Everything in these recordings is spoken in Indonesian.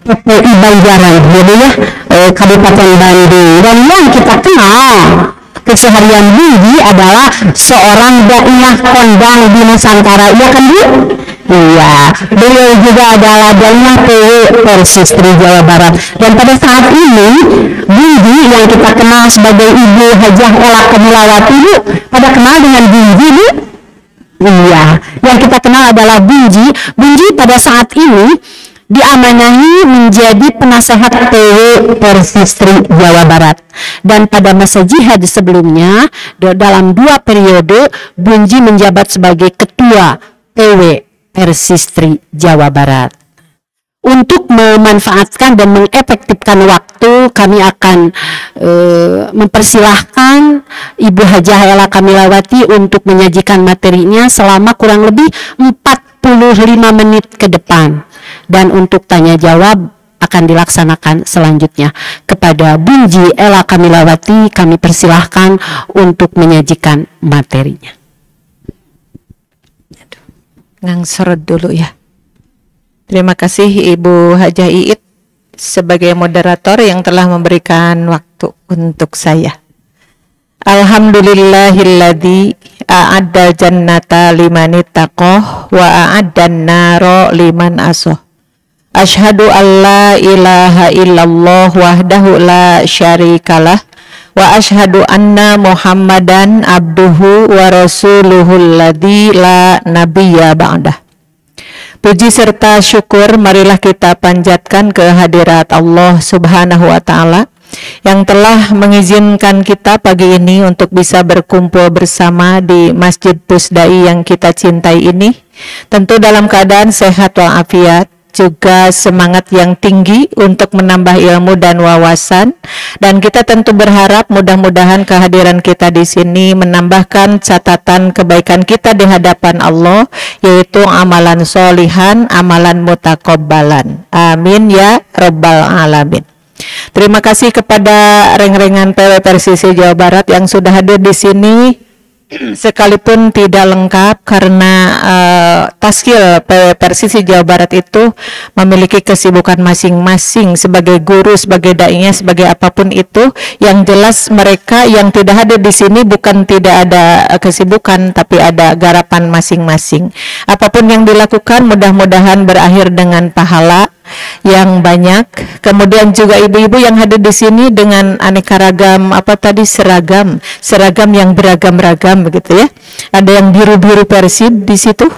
PPI Banjaran, jadi ya Kabupaten Bandung. Dan yang kita kenal keseharian Bunji adalah seorang daiyah kondang di Nusantara, iya kan Bu? Iya, beliau juga adalah daiyah PW Persistri Jawa Barat. Dan pada saat ini Bunji yang kita kenal sebagai Ibu Hajah Ela Kamilawati, Bu, pada kenal dengan Bunji, Bu? Iya, yang kita kenal adalah Bunji. Bunji pada saat ini diamanahi menjadi penasehat PW Persistri Jawa Barat. Dan pada masa jihad sebelumnya, dalam 2 periode, Bunji menjabat sebagai Ketua PW Persistri Jawa Barat. Untuk memanfaatkan dan mengefektifkan waktu, kami akan mempersilahkan Ibu Hajah Ela Kamilawati untuk menyajikan materinya selama kurang lebih 45 menit ke depan. Dan untuk tanya jawab akan dilaksanakan selanjutnya. Kepada Bunji Ela Kamilawati kami persilahkan untuk menyajikan materinya. Ngangsor dulu ya. Terima kasih Ibu Hajah Iit sebagai moderator yang telah memberikan waktu untuk saya. Alhamdulillahilladzi a'adda jannata liman ittaqah wa a'addan naro liman asoh. Asyhadu an la ilaha illallah wahdahu la syarikalah wa asyhadu anna Muhammadan abduhu wa rasuluhul ladzi la nabiyya ba'dah. Puji serta syukur marilah kita panjatkan kehadirat Allah Subhanahu wa Ta'ala yang telah mengizinkan kita pagi ini untuk bisa berkumpul bersama di Masjid Pusdai yang kita cintai ini, tentu dalam keadaan sehat walafiat, juga semangat yang tinggi untuk menambah ilmu dan wawasan. Dan kita tentu berharap mudah-mudahan kehadiran kita di sini menambahkan catatan kebaikan kita di hadapan Allah, yaitu amalan solihan, amalan mutakobbalan. Amin ya rabbal alamin. Terima kasih kepada reng-rengan PW Persisi Jawa Barat yang sudah hadir di sini, sekalipun tidak lengkap karena Taskil PW Persisi Jawa Barat itu memiliki kesibukan masing-masing sebagai guru, sebagai dai-nya, sebagai apapun itu. Yang jelas mereka yang tidak hadir di sini bukan tidak ada kesibukan, tapi ada garapan masing-masing. Apapun yang dilakukan mudah-mudahan berakhir dengan pahala yang banyak. Kemudian juga ibu-ibu yang hadir di sini dengan aneka ragam seragam yang beragam-ragam begitu ya. Ada yang biru-biru Persib di situ.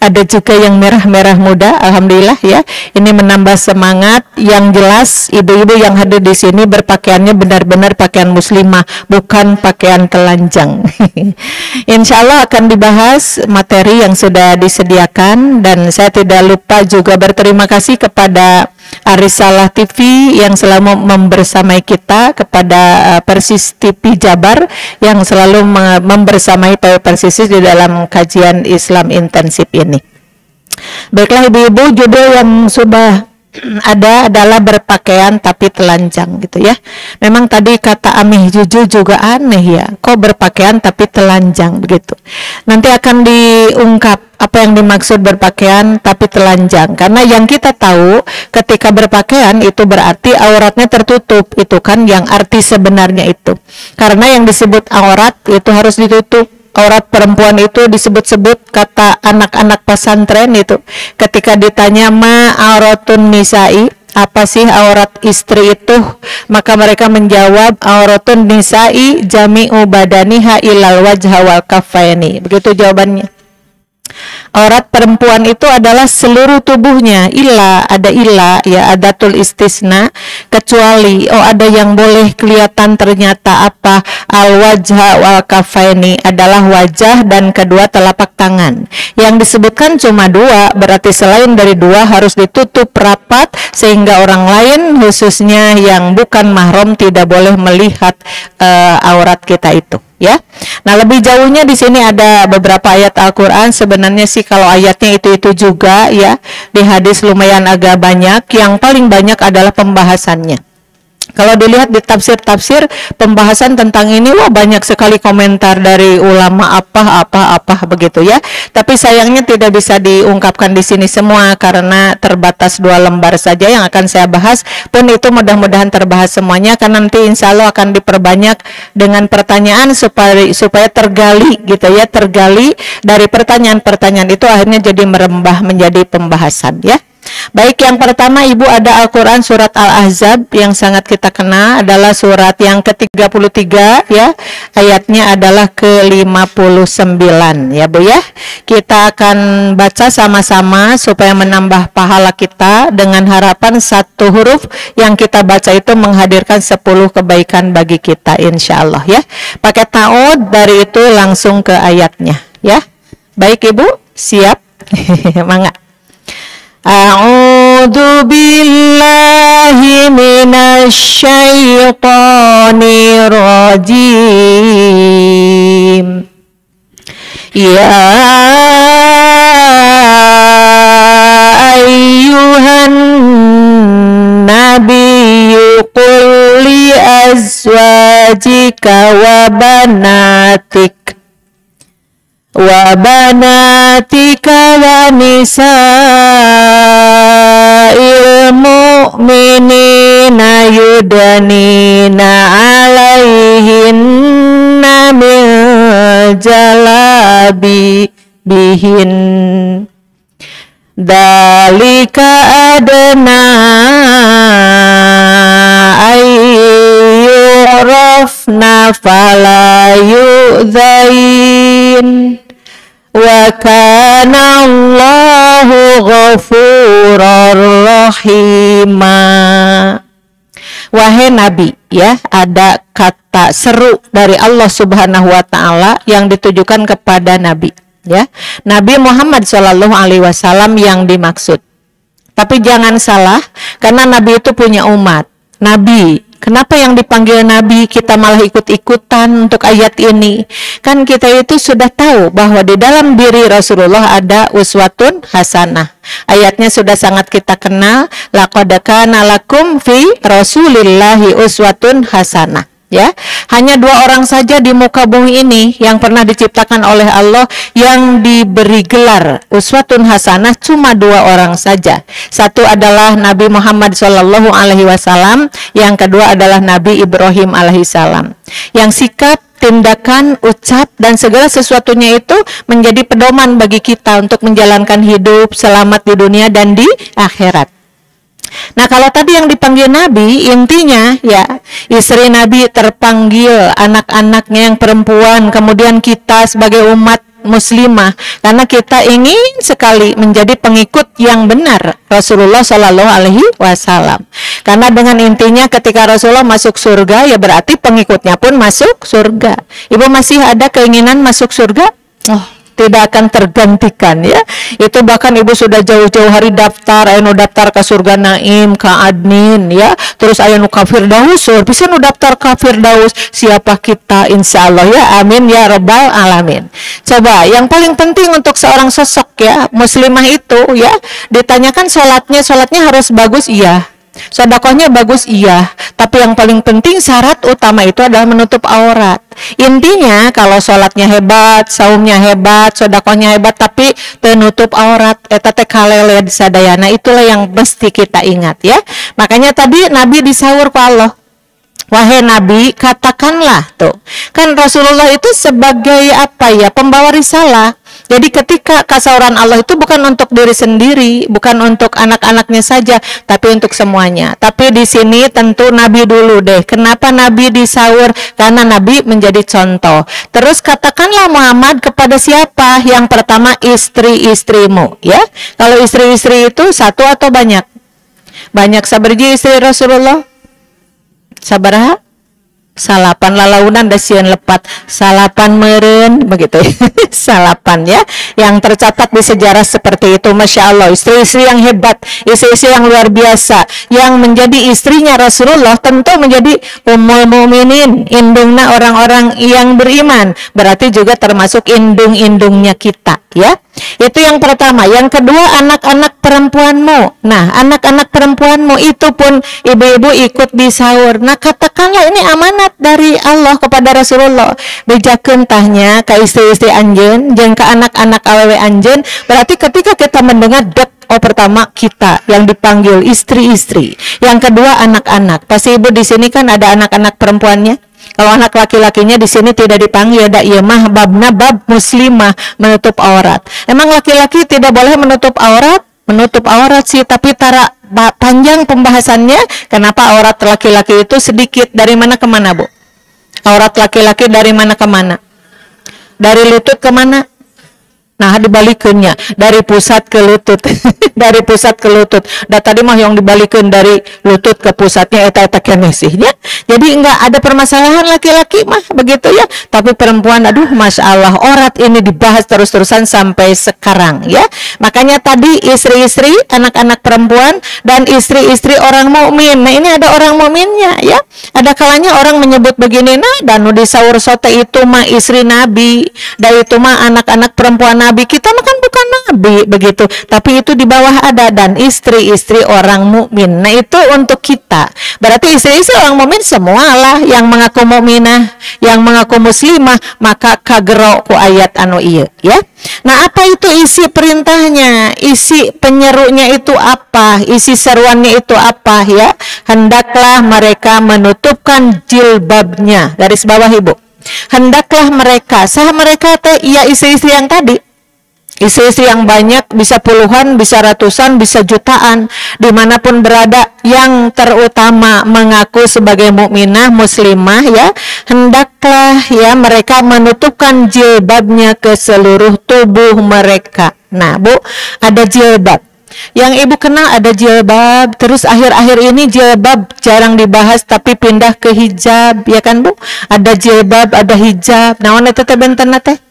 Ada juga yang merah-merah muda. Alhamdulillah ya. Ini menambah semangat. Yang jelas ibu-ibu yang hadir di sini berpakaiannya benar-benar pakaian muslimah, bukan pakaian telanjang. Insya Allah akan dibahas materi yang sudah disediakan, dan saya tidak lupa juga berterima kasih kepada Arisalah TV yang selalu membersamai kita, kepada Persis TV Jabar yang selalu membersamai PW Persisi di dalam kajian Islam intensif ini. Baiklah ibu-ibu, judul yang sudah ada adalah berpakaian tapi telanjang gitu ya. Memang tadi kata Amih Juju juga aneh ya, kok berpakaian tapi telanjang begitu. Nanti akan diungkap apa yang dimaksud berpakaian tapi telanjang, karena yang kita tahu ketika berpakaian itu berarti auratnya tertutup, itu kan yang arti sebenarnya itu. Karena yang disebut aurat itu harus ditutup. Aurat perempuan itu disebut-sebut, kata anak-anak pesantren itu ketika ditanya ma auratun nisa'i, apa sih aurat istri itu, maka mereka menjawab auratun nisa'i jami'u badaniha ilal wajha wal kaffaini. Begitu jawabannya. Aurat perempuan itu adalah seluruh tubuhnya, ada adatul istisna, kecuali ada yang boleh kelihatan ternyata apa, al wajha wal kafaini, adalah wajah dan kedua telapak tangan. Yang disebutkan cuma 2, berarti selain dari 2 harus ditutup rapat sehingga orang lain khususnya yang bukan mahram tidak boleh melihat aurat kita itu. Ya, nah lebih jauhnya di sini ada beberapa ayat Al-Quran. Sebenarnya sih kalau ayatnya itu juga ya, di hadis lumayan agak banyak. Yang paling banyak adalah pembahasannya. Kalau dilihat di tafsir-tafsir pembahasan tentang ini, wah banyak sekali komentar dari ulama apa begitu ya. Tapi sayangnya tidak bisa diungkapkan di sini semua karena terbatas 2 lembar saja yang akan saya bahas. Pun itu mudah-mudahan terbahas semuanya, karena nanti insya Allah akan diperbanyak dengan pertanyaan supaya tergali gitu ya, tergali dari pertanyaan-pertanyaan itu akhirnya jadi merembah menjadi pembahasan ya. Baik, yang pertama Ibu ada Al-Quran surat Al-Ahzab yang sangat kita kenal, adalah surat yang ke-33 ya, ayatnya adalah ke-59 ya Bu ya. Kita akan baca sama-sama supaya menambah pahala kita, dengan harapan 1 huruf yang kita baca itu menghadirkan 10 kebaikan bagi kita insya Allah ya. Pakai ta'ud, dari itu langsung ke ayatnya ya. Baik Ibu, siap? Mangga. A'udzu billahi minasyaitonir rajim. Ya ayyuhan nabiyyu qul li azwajika wa banatika wa nisa'il mu'minina yudnina 'alaihinna min jalabibihin dalika adna ayyurafna fala yu'zain wa kana Allahu ghafurur rahima. Wahai Nabi ya, ada kata seru dari Allah Subhanahu wa taala yang ditujukan kepada Nabi ya. Nabi Muhammad SAW yang dimaksud. Tapi jangan salah, karena Nabi itu punya umat. Nabi, kenapa yang dipanggil Nabi kita malah ikut-ikutan untuk ayat ini? Kan kita itu sudah tahu bahwa di dalam diri Rasulullah ada uswatun hasanah. Ayatnya sudah sangat kita kenal, laqad kana lakum fi rasulillahi uswatun hasanah. Ya, hanya 2 orang saja di muka bumi ini yang pernah diciptakan oleh Allah yang diberi gelar uswatun hasanah, cuma 2 orang saja. Satu adalah Nabi Muhammad SAW, yang kedua adalah Nabi Ibrahim alaihissalam. Yang sikap, tindakan, ucap, dan segala sesuatunya itu menjadi pedoman bagi kita untuk menjalankan hidup selamat di dunia dan di akhirat. Nah, kalau tadi yang dipanggil Nabi, intinya ya istri Nabi terpanggil, anak-anaknya yang perempuan, kemudian kita sebagai umat muslimah, karena kita ingin sekali menjadi pengikut yang benar Rasulullah Shallallahu Alaihi Wasallam. Karena dengan intinya ketika Rasulullah masuk surga, ya berarti pengikutnya pun masuk surga. Ibu masih ada keinginan masuk surga? Oh, tidak akan tergantikan ya. Itu bahkan ibu sudah jauh-jauh hari daftar, anu daftar ke surga naim, ke adnin ya. Terus anu ka firdaus, bisa nu daftar ka firdaus. Siapa kita insyaallah ya. Amin ya rabbal alamin. Coba yang paling penting untuk seorang sosok ya muslimah itu ya, ditanyakan sholatnya harus bagus, iya. Sedekahnya bagus, iya. Tapi yang paling penting syarat utama itu adalah menutup aurat. Intinya kalau sholatnya hebat, saumnya hebat, sedekahnya hebat, tapi menutup aurat, eta teh kalele sadayana, itulah yang mesti kita ingat ya. Makanya tadi Nabi disaur ku Allah. Wahai Nabi, katakanlah tuh. Kan Rasulullah itu sebagai apa ya? Pembawa risalah. Jadi ketika kasauran Allah itu bukan untuk diri sendiri, bukan untuk anak-anaknya saja, tapi untuk semuanya. Tapi di sini tentu Nabi dulu deh. Kenapa Nabi disaur? Karena Nabi menjadi contoh. Terus katakanlah Muhammad kepada siapa? Yang pertama istri-istrimu, ya. Kalau istri-istri itu satu atau banyak? Banyak. Sabarji istri Rasulullah? Sabaraha? salapan lalaunan da sieun lepat salapan meureun begitu. Salapan ya, yang tercatat di sejarah seperti itu. Masya Allah, istri-istri yang hebat, istri-istri yang luar biasa, yang menjadi istrinya Rasulullah tentu menjadi ummul mukminin, indungna orang-orang yang beriman, berarti juga termasuk indung-indungnya kita ya. Itu yang pertama. Yang kedua, anak-anak perempuanmu. Nah, anak-anak perempuanmu itu pun ibu-ibu ikut di sahur. Nah, katakanlah ini amanat dari Allah kepada Rasulullah. Bejakeun tahnya ka istri-istri anjeun jeung ka anak-anak awewe anjeun. Berarti ketika kita mendengar oh, pertama kita yang dipanggil istri-istri. Yang kedua anak-anak. Pasti ibu di sini kan ada anak-anak perempuannya. Kalau anak laki-lakinya di sini tidak dipanggil, ada iya mah babna bab muslimah, menutup aurat. Emang laki-laki tidak boleh menutup aurat? Menutup aurat sih, tapi tara panjang pembahasannya. Kenapa aurat laki-laki itu sedikit? Dari mana ke mana, Bu? Aurat laki-laki dari mana ke mana? Dari lutut ke mana? Nah, dibalikinnya dari pusat ke lutut. Dari pusat ke lutut. Dan tadi mah yang dibalikin dari lutut ke pusatnya eta keneh sih ya. Jadi enggak ada permasalahan laki-laki mah begitu ya. Tapi perempuan, aduh Masya Allah, aurat ini dibahas terus-terusan sampai sekarang ya. Makanya tadi istri-istri, anak-anak perempuan dan istri-istri orang mukmin. Nah, ini ada orang mukminnya ya. Ada kalanya orang menyebut begini, nah dan di sahur sote itu mah istri Nabi, dan itu mah anak-anak perempuan Nabi. Kita mah kan bukan Nabi begitu, tapi itu di bawah ada dan istri-istri orang mukmin. Nah, itu untuk kita. Berarti istri-istri orang mukmin semualah yang mengaku mukminah, yang mengaku muslimah, maka kagero ku ayat anu ieu ya. Nah, apa itu isi perintahnya? Isi penyerunya itu apa? Isi seruannya itu apa ya? Hendaklah mereka menutupkan jilbabnya. Garis bawah Ibu. Hendaklah mereka, sah mereka teh iya istri-istri yang tadi. Istri-istri yang banyak, bisa puluhan, bisa ratusan, bisa jutaan, dimanapun berada, yang terutama mengaku sebagai mukminah, muslimah ya, hendaklah ya mereka menutupkan jilbabnya ke seluruh tubuh mereka. Nah, Bu, ada jilbab. Yang Ibu kenal ada jilbab, terus akhir-akhir ini jilbab jarang dibahas tapi pindah ke hijab, ya kan Bu? Ada jilbab, ada hijab. Naon eta teh bentenna teh?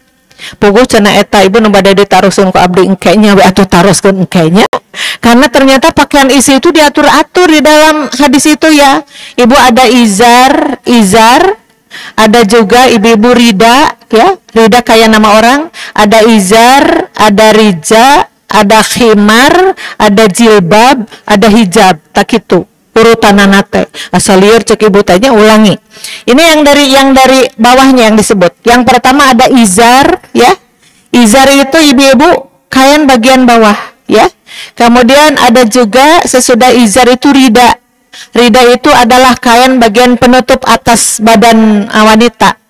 Puguh cenah eta Ibu nu bade ditarusun ku abdi engkenya we atuh taroskeun engkenya. Karena ternyata pakaian isi itu diatur-atur di dalam hadis itu ya. Ibu ada izar, ada juga ibu-ibu rida ya. Rida kayak nama orang, ada izar, ada rija, ada khimar, ada jilbab, ada hijab, tak gitu urutanana teh. Asal lieur cek ibu tanya ulangi. Ini yang dari bawahnya yang disebut. Yang pertama ada izar ya. Izar itu ibu-ibu kain bagian bawah ya. Kemudian ada juga sesudah izar itu rida. Rida itu adalah kain bagian penutup atas badan wanita.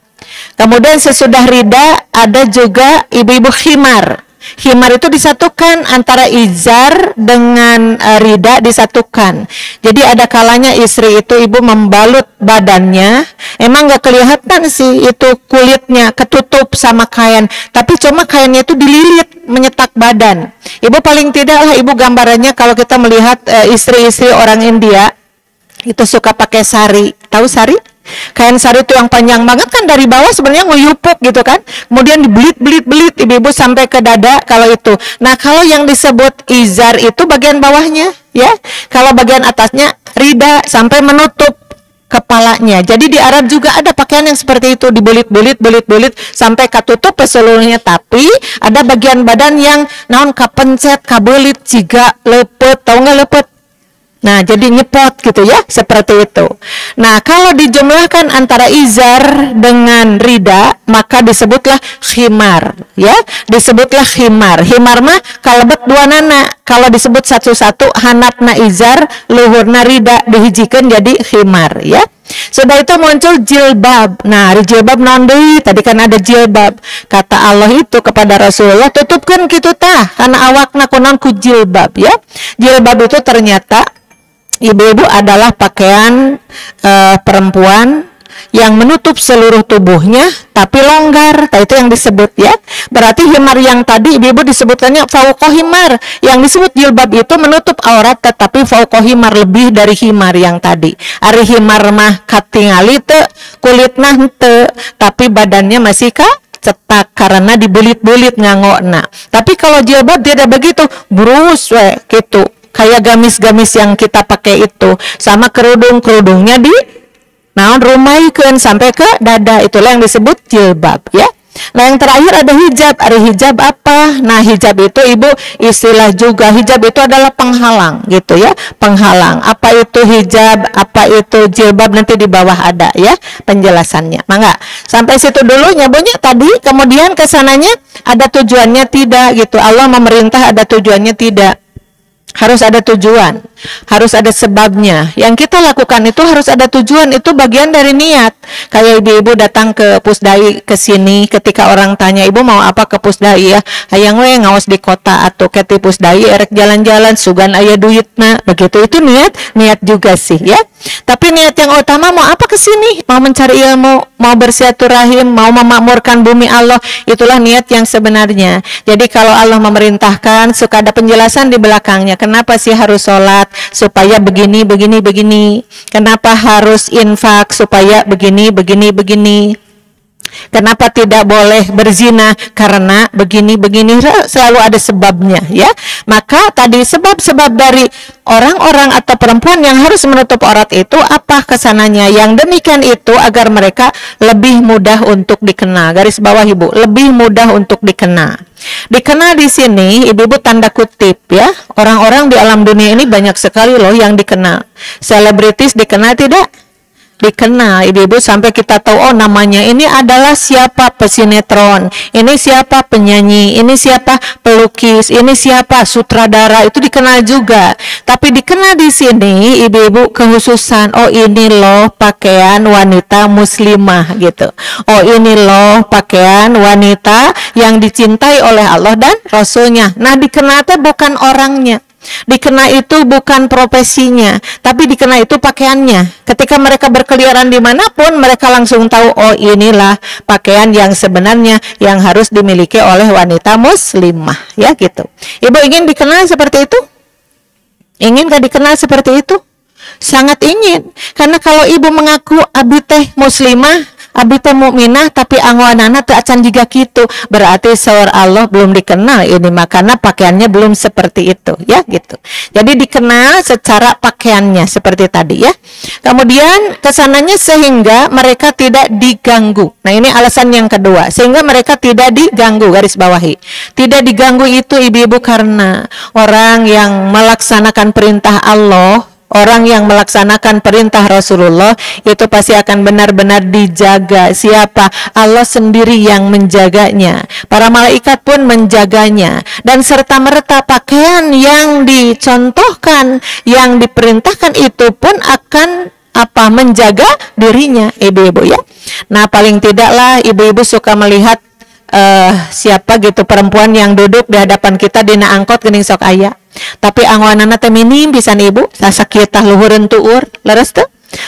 Kemudian sesudah rida ada juga ibu-ibu khimar. Khimar itu disatukan antara izar dengan rida disatukan. Jadi ada kalanya istri itu ibu membalut badannya, emang gak kelihatan sih itu kulitnya ketutup sama kain, tapi cuma kainnya itu dililit menyetak badan. Ibu paling tidak lah ibu gambarannya kalau kita melihat istri-istri orang India itu suka pakai sari, tahu sari? Kain sari itu yang panjang banget kan dari bawah sebenarnya nguyupuk gitu kan, kemudian dibelit ibu-ibu sampai ke dada kalau itu. Nah, kalau yang disebut izar itu bagian bawahnya ya, kalau bagian atasnya rida sampai menutup kepalanya. Jadi di Arab juga ada pakaian yang seperti itu, dibelit sampai katutup seluruhnya, tapi ada bagian badan yang naon kapencet, kabelit, jiga lepet, tahu nggak lepet? Nah, jadi nyepot gitu ya, seperti itu. Nah, kalau dijumlahkan antara izar dengan rida, maka disebutlah khimar, ya. Disebutlah khimar. Khimar mah kalebet dua nana. Kalau disebut satu-satu, hanapna izar, luhurna rida, dihijikeun jadi khimar, ya. Sudah itu muncul jilbab. Nah, jilbab naon deui? Tadi kan ada jilbab. Kata Allah itu kepada Rasulullah, tutupkeun kitu tah, karena awakna kunaon ku jilbab, ya. Jilbab itu ternyata ibu-ibu adalah pakaian perempuan yang menutup seluruh tubuhnya tapi longgar. Nah, itu yang disebut ya. Berarti himar yang tadi ibu-ibu disebutkannya fauqa himar. Yang disebut jilbab itu menutup aurat tetapi fauqa himar, lebih dari himar yang tadi. Ari himar mah katingali teu, kulitna henteu, tapi badannya masih cetak karena dibelit-belit ngangokna. Tapi kalau jilbab tidak begitu, brus we gitu. Kayak gamis-gamis yang kita pakai itu, sama kerudungnya di rumaikeun sampai ke dada, itulah yang disebut jilbab ya. Nah, yang terakhir ada hijab. Ada hijab apa? Nah, hijab itu ibu istilah juga. Hijab itu adalah penghalang gitu ya, penghalang. Apa itu hijab, apa itu jilbab, nanti di bawah ada ya penjelasannya. Mangga sampai situ dulu nyabonya tadi. Kemudian kesananya ada tujuannya tidak gitu. Allah memerintah ada tujuannya tidak. Harus ada tujuan, harus ada sebabnya. Yang kita lakukan itu harus ada tujuan, itu bagian dari niat. Kayak ibu-ibu datang ke Pusdai ke sini, ketika orang tanya, ibu mau apa ke Pusdai ya? Hayang we ngaos di kota atau ke Pusdai erek jalan-jalan sugan aya duitna. Begitu, itu niat juga sih ya. Tapi niat yang utama mau apa ke sini? Mau mencari ilmu, mau bersilaturahim, mau memakmurkan bumi Allah. Itulah niat yang sebenarnya. Jadi kalau Allah memerintahkan, suka ada penjelasan di belakangnya. Kenapa sih harus sholat? Supaya begini. Kenapa harus infak? Supaya begini. Kenapa tidak boleh berzina? Karena begini, selalu ada sebabnya ya. Maka tadi sebab-sebab dari orang-orang atau perempuan yang harus menutup aurat itu apa kesananya? Yang demikian itu agar mereka lebih mudah untuk dikenal. Garis bawah ibu, lebih mudah untuk dikenal. Dikenal di sini ibu-ibu tanda kutip ya. Orang-orang di alam dunia ini banyak sekali loh yang dikenal. Selebritis dikenal tidak? Dikenal ibu-ibu, sampai kita tahu oh namanya ini adalah siapa pesinetron, ini siapa penyanyi, ini siapa pelukis, ini siapa sutradara, itu dikenal juga. Tapi dikenal di sini ibu-ibu kekhususan, oh ini loh pakaian wanita muslimah gitu. Oh ini loh pakaian wanita yang dicintai oleh Allah dan Rasulnya. Nah, dikenal itu bukan orangnya. Dikenal itu bukan profesinya, tapi dikenal itu pakaiannya. Ketika mereka berkeliaran dimanapun, mereka langsung tahu, oh inilah pakaian yang sebenarnya yang harus dimiliki oleh wanita muslimah, ya gitu. Ibu ingin dikenal seperti itu? Inginkah dikenal seperti itu? Sangat ingin, karena kalau ibu mengaku abi teh muslimah, abi teh mukminah, tapi angwanana teu acan jiga kitu, berarti saur Allah belum dikenal ini, makanya pakaiannya belum seperti itu ya gitu. Jadi dikenal secara pakaiannya seperti tadi ya. Kemudian kesananya sehingga mereka tidak diganggu. Nah, ini alasan yang kedua, sehingga mereka tidak diganggu. Garis bawahi, tidak diganggu itu ibu-ibu karena orang yang melaksanakan perintah Allah, orang yang melaksanakan perintah Rasulullah itu pasti akan benar-benar dijaga. Siapa? Allah sendiri yang menjaganya. Para malaikat pun menjaganya. Dan serta-merta pakaian yang dicontohkan, yang diperintahkan itu pun akan menjaga dirinya, ibu-ibu ya. Nah, paling tidaklah ibu-ibu suka melihat siapa gitu perempuan yang duduk di hadapan kita dina angkot geuning sok aya. Tapi angwanana teh minim pisan ibu, sasakieu tah luhureun tuur, leres teu?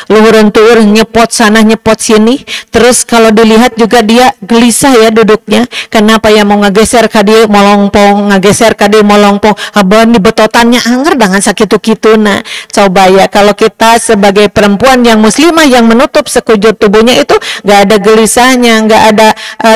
Luhureun tuur nyepot sana nyepot sini. Terus kalau dilihat juga dia gelisah ya duduknya. Kenapa ya mau ngageser ka dieu molongpong, ngageser ka dieu molongpong. Haban di betotannya anger dengan sakitu-kituna. Coba ya kalau kita sebagai perempuan yang muslimah yang menutup sekujur tubuhnya itu enggak ada gelisahnya, enggak ada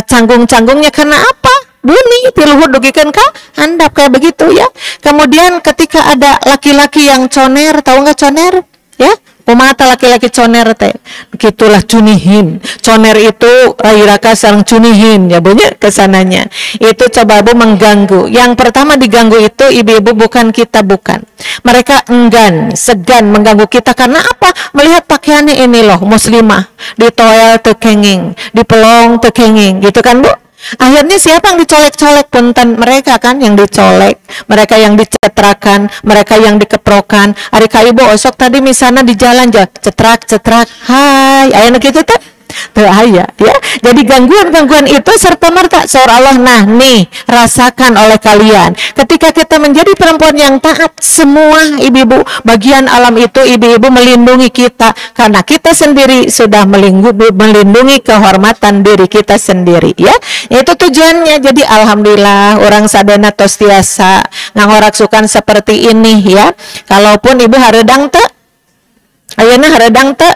canggung-canggungnya, karena apa? Bunyi tiluhur dugikeun ka handap kayak begitu ya. Kemudian ketika ada laki-laki yang coner, tahu nggak coner ya? Kumata laki-laki coner teh begitulah cunihin. Coner itu rairaka sareng cunihin ya bunyi kesananya. Itu coba bu mengganggu. Yang pertama diganggu itu ibu-ibu bukan kita, bukan. Mereka enggan, segan mengganggu kita karena apa? Melihat pakaiannya ini loh muslimah, ditoel teu kenging, dipelong teu kenging gitu kan bu. Akhirnya siapa yang dicolek-colek? Punten mereka kan yang dicolek, mereka yang dicetrakan, mereka yang dikeprokan. Ari ka ibu osok tadi misalnya di jalan cetrak hai aya nu kitu teh. Teu aya ya. Jadi gangguan-gangguan itu serta merta seorang Allah, nah nih rasakan oleh kalian. Ketika kita menjadi perempuan yang taat, semua ibu-ibu bagian alam itu ibu-ibu melindungi kita karena kita sendiri sudah melindungi kehormatan diri kita sendiri ya. Itu tujuannya. Jadi alhamdulillah orang sadana tos tiasa ngangoragsukan seperti ini ya. Kalaupun ibu hareudang teu ayeuna hareudang teu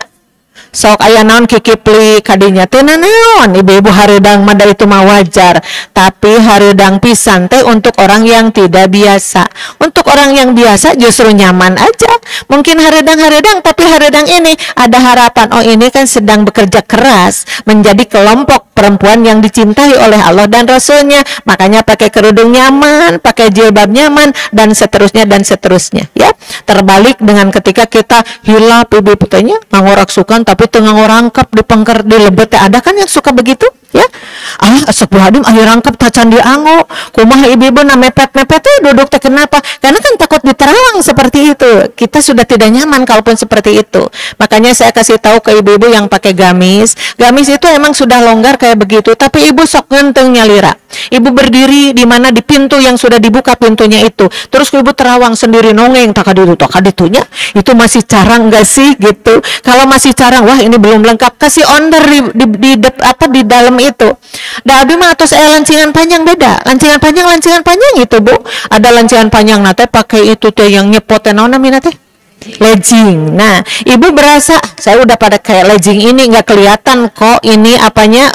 sok aya naon kikipli kadinya teh naon ibu-ibu hareudang mah itu mah wajar, tapi hareudang pisan teh untuk orang yang tidak biasa. Untuk orang yang biasa justru nyaman aja. Mungkin hareudang tapi hareudang ini ada harapan, oh ini kan sedang bekerja keras menjadi kelompok perempuan yang dicintai oleh Allah dan Rasulnya, makanya pakai kerudung nyaman, pakai jilbab nyaman dan seterusnya ya. Terbalik dengan ketika kita hilap ibu-ibu tanya ngangoragsukan tapi tengah ngorangkap di pengker di lebet, ada kan yang suka begitu ya. Astagfirullahaladzim ayo rangkap tacan di ango kumaha ibu-ibu na mepet-mepet duduk teh kenapa? Karena kan takut diterawang seperti itu. Kita sudah tidak nyaman kalaupun seperti itu. Makanya saya kasih tahu ke ibu-ibu yang pakai gamis itu emang sudah longgar kayak begitu, tapi ibu sok ngenteng nyalira. Ibu berdiri di mana di pintu yang sudah dibuka pintunya itu, terus ibu terawang sendiri nongeng takaditunya itu masih carang enggak sih gitu. Kalau masih carang, wah ini belum lengkap, kasih onder di dalam itu. Da abi mah atos lancingan panjang beda. Lancingan panjang itu Bu. Ada lancingan panjang nate pakai itu teh yang nyepot teh naon namina teh? Legging. Nah, ibu berasa saya udah pada kayak legging ini nggak kelihatan kok ini apanya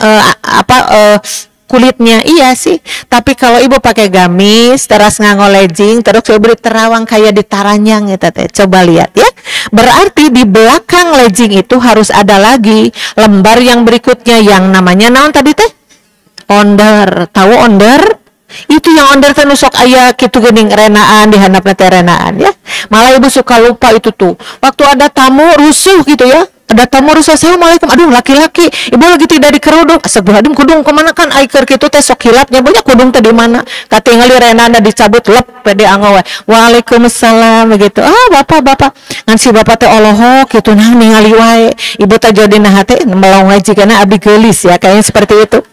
kulitnya. Iya sih, tapi kalau ibu pakai gamis terus nganggo legging terus ibu terawang kayak di taranyang gitu teh. Coba lihat ya. Berarti di belakang legging itu harus ada lagi lembar yang berikutnya yang namanya naon tadi teh? Onder. Tahu onder? Itu yang onder teh nusok aya kitu geuning renaan di handapna teh renaan ya. Malah ibu suka lupa itu tuh. Waktu ada tamu rusuh gitu ya. Ada tamu rusuh, assalamualaikum, aduh laki-laki, ibu lagi tidak di kerudung, astagfirullahaladzim kudung kemana kan aiker gitu teh sok hilapnya banyak kudung teh di mana? Katingali renana dicabut lep pede angowe. Waalaikumsalam begitu. Bapak ngan si bapak teh olohok gitu nah ningali wae. Ibu teh jadi nah teh melong ngaji kana abi geulis ya kayaknya seperti itu.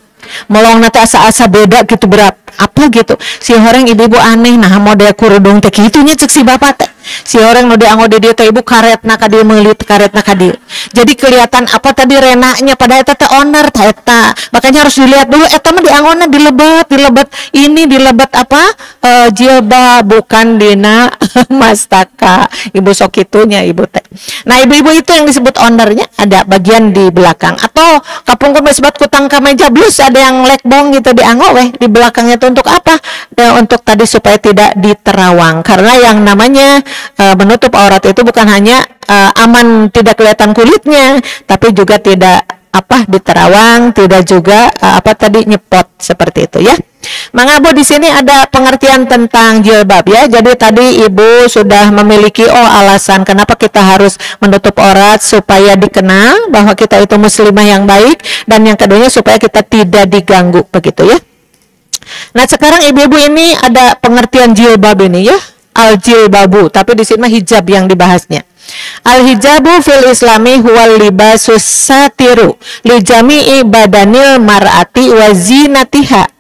Melong nate asa-asa beda gitu berat apa gitu. Si horeng ibu-ibu aneh nah model kurudung teh kitunya cek si bapak teh. Si orang nu dianggo di dieu teh ibu karetna ka dieu meulit karetna ka dieu. Jadi kelihatan apa tadi renanya pada eta teh oner tah eta. Makanya harus dilihat dulu eta mah dianggona dilebet ini dilebet apa? Jilbab bukan dina mastaka. Ibu sok kitunya ibu teh. Nah, ibu-ibu itu yang disebut onernya ada bagian di belakang atau kapungkur disebut kutang kameja blus ada yang lekbong gitu dianggo weh di belakangnya itu untuk apa? Untuk tadi supaya tidak diterawang. Karena yang namanya menutup aurat itu bukan hanya aman tidak kelihatan kulitnya, tapi juga tidak diterawang, tidak juga tadi nyepot seperti itu ya. Mangga Bu, di sini ada pengertian tentang jilbab ya. Jadi tadi Ibu sudah memiliki alasan kenapa kita harus menutup aurat supaya dikenal bahwa kita itu muslimah yang baik, dan yang keduanya supaya kita tidak diganggu begitu ya. Nah, sekarang ibu-ibu ini ada pengertian jilbab ini ya. Al-jilbabu, tapi di sini mah hijab yang dibahasnya. Al-hijabu fil islami huwal libasus satiru li jami'i badanil mar'ati wa zinatiha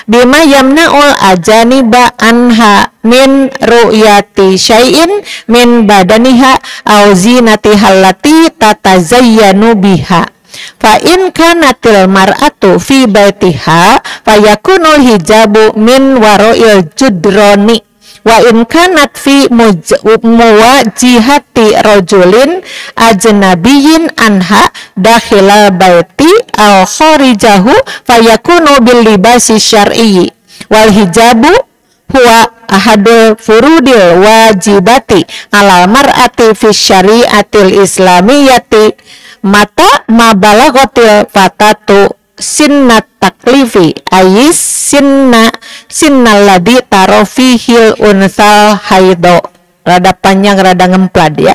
bima yamna'ul ajaniba anha min ru'yati syai'in min badaniha au zinatiha allati tatazayyanu biha. Fa in kanatil mar'atu fi baitiha fayakunul hijabu min waro'il judrani wa in kanat fi muwajihati rajulin ajnabiyyin anha dakhilal baiti aw kharijahu fayakunu bil libasi syar'i wal hijabu huwa ahadul furudil wajibati ala mar'ati fi syari'atil islamiyati mata mabalaghatil fatatu sinnat taklifi ayis sinnalladhi tarofihil unsal haido. Rada panjang rada ngemplad ya.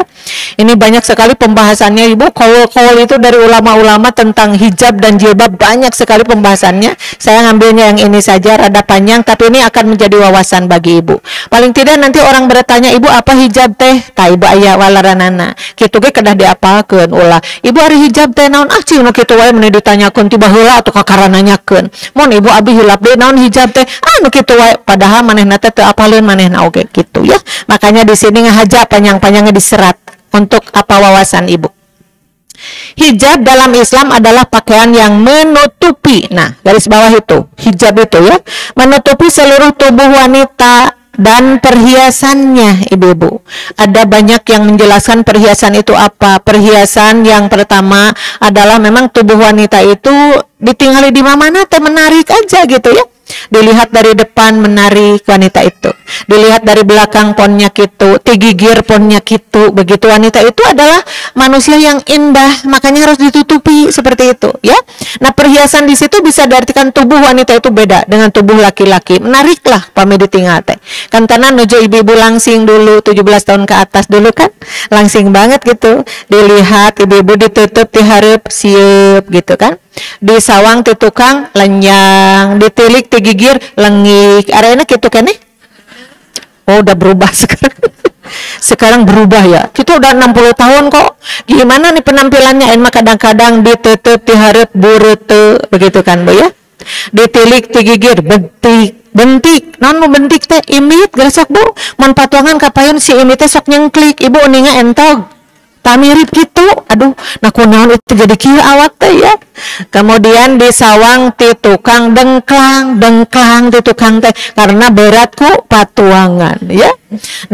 Ini banyak sekali pembahasannya Ibu. Kaul itu dari ulama-ulama tentang hijab dan jilbab, banyak sekali pembahasannya. Saya ngambilnya yang ini saja, rada panjang, tapi ini akan menjadi wawasan bagi Ibu. Paling tidak nanti orang bertanya, Ibu apa hijab teh? Ta Ibu aya walaranana. Kitu ge kedah diapalkeun ulah. Ibu ari hijab teh naon? Ah cing nu kitu wae mun ditanyakeun ti baheula atuh kakara nanyakeun. Mun Ibu abi hilap deui naon hijab teh? Ah nu kitu wae, padahal manehna teh teu apaleun manehna oge gitu ya. Makanya di sini ngahaja panjang-panjangnya diserat untuk apa wawasan Ibu. Hijab dalam Islam adalah pakaian yang menutupi. Nah, garis bawah itu, hijab itu ya, menutupi seluruh tubuh wanita dan perhiasannya, Ibu-ibu. Ada banyak yang menjelaskan perhiasan itu apa. Perhiasan yang pertama adalah memang tubuh wanita itu ditinggali di mana teh menarik aja gitu ya. Dilihat dari depan menarik wanita itu, dilihat dari belakang ponnya gitu, tigigir ponnya gitu. Begitu wanita itu adalah manusia yang indah, makanya harus ditutupi seperti itu ya. Nah, perhiasan di situ bisa diartikan tubuh wanita itu beda dengan tubuh laki-laki. Menariklah pami ditinggal teh. Kan tanan nuju ibu-ibu langsing dulu 17 tahun ke atas dulu kan. Langsing banget gitu. Dilihat ibu-ibu ditutup di hareup sieup gitu kan. Di sawang ti tukang lenyang, ditilik ti gigir lengik. Areuna kitu keneh. Oh, udah berubah sekarang. Sekarang berubah ya. Kita udah 60 tahun kok. Gimana nih penampilannya? Emang kadang-kadang ditutup di hareup bureuteut begitu kan, Bu ya. Ditilik ti gigir bentik. Naon nu bentik teh? Imit garasak, Bu. Mun patuangan kapayon si imit teh sok nyengklik. Ibu uninga entog. Mirip gitu, aduh, nah kunaon itu jadi kieu awak teh ya. Kemudian di sawang ti tukang dengklang ti tukang teh karena berat ku patuangan ya.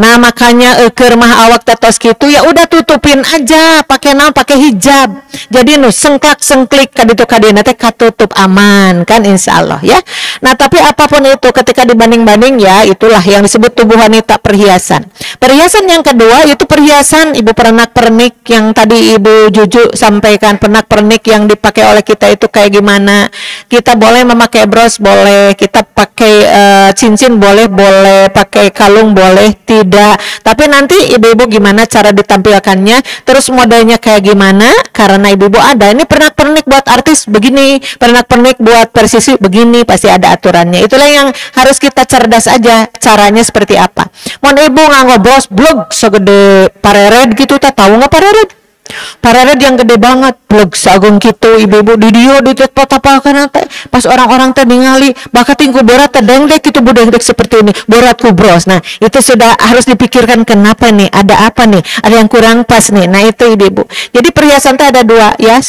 Nah makanya keur mah awak tetos gitu ya udah tutupin aja pakai naon, pakai hijab. Jadi nu sengklak-sengklik ka ditu ka dieu teh katutup aman kan insyaallah ya. Nah tapi apapun itu ketika dibanding-banding ya itulah yang disebut tubuh wanita perhiasan. Perhiasan yang kedua itu perhiasan Ibu pernak-pernik yang tadi Ibu Juju sampaikan, pernak-pernik yang dipakai oleh kita itu kayak gimana. Kita boleh memakai bros, boleh kita pakai cincin, boleh pakai kalung, boleh tidak. Tapi nanti ibu-ibu gimana cara ditampilkannya, terus modelnya kayak gimana, karena ibu-ibu ada ini pernak-pernik buat artis begini, pernak-pernik buat persisi begini, pasti ada aturannya. Itulah yang harus kita cerdas aja caranya seperti apa. Mohon ibu nganggo bros blog segede parered gitu, tak tahu nggak parered? Parered yang gede banget, blog sagung gitu, ibu-ibu di dia di apa teh. Pas orang-orang teh ningali, bakat tingku berat teh dengdek gitu, budengdek seperti ini, beratku bros. Nah itu sudah harus dipikirkan kenapa nih, ada apa nih, ada yang kurang pas nih. Nah itu ibu-ibu. Jadi perhiasan teh ada dua ya.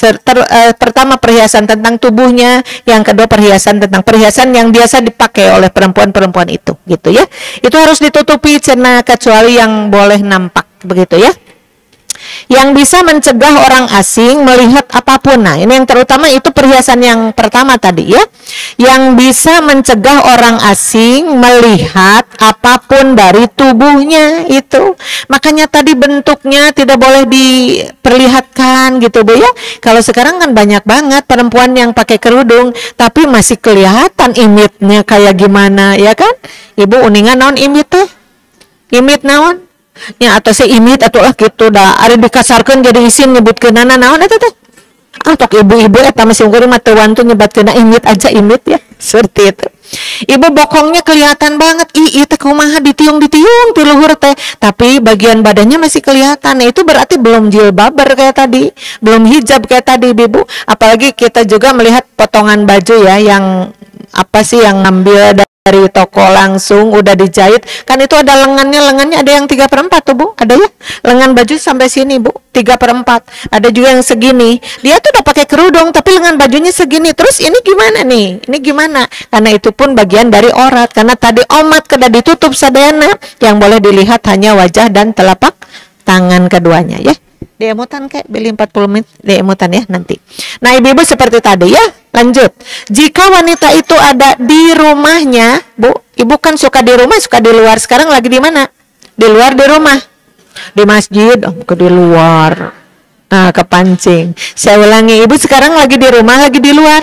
Pertama perhiasan tentang tubuhnya, yang kedua perhiasan tentang perhiasan yang biasa dipakai oleh perempuan-perempuan itu, gitu ya. Itu harus ditutupi cenah kecuali yang boleh nampak, begitu ya. Yang bisa mencegah orang asing melihat apapun. Nah, ini yang terutama itu perhiasan yang pertama tadi ya. Yang bisa mencegah orang asing melihat apapun dari tubuhnya itu. Makanya tadi bentuknya tidak boleh diperlihatkan gitu, Bu ya. Kalau sekarang kan banyak banget perempuan yang pakai kerudung tapi masih kelihatan imitnya kayak gimana ya kan? Ibu uningan naon imit teh? Imit naon? Ya atau imit atau lah gitu dah ari dikasarkeun jadi isin nyebutkeunana naon eta teh tok ibu-ibu eta masih unggul mah teu wantu nyebatkeunna imit aja imit ya seperti itu. Ibu bokongnya kelihatan banget, ih teh kumaha ditiung ti luhur teh, tapi bagian badannya masih kelihatan. Nah, itu berarti belum jilbaber kayak tadi, belum hijab kayak tadi ibu. Apalagi kita juga melihat potongan baju ya yang apa sih yang ngambil dari toko langsung udah dijahit kan, itu ada lengannya ada yang 3/4 tuh Bu, ada ya lengan baju sampai sini Bu, 3/4. Ada juga yang segini, dia tuh udah pakai kerudung tapi lengan bajunya segini. Terus ini gimana nih, ini gimana? Karena itu pun bagian dari aurat, karena tadi omat kada ditutup sadayana, yang boleh dilihat hanya wajah dan telapak tangan keduanya ya. Diemutan kayak beli 40 menit diemutan ya nanti. Nah ibu-ibu seperti tadi ya. Lanjut, jika wanita itu ada di rumahnya, Bu, ibu kan suka di rumah, suka di luar. Sekarang lagi di mana? Di luar, di rumah, di masjid, ke di luar. Nah, kepancing. Saya ulangi, ibu sekarang lagi di rumah, lagi di luar.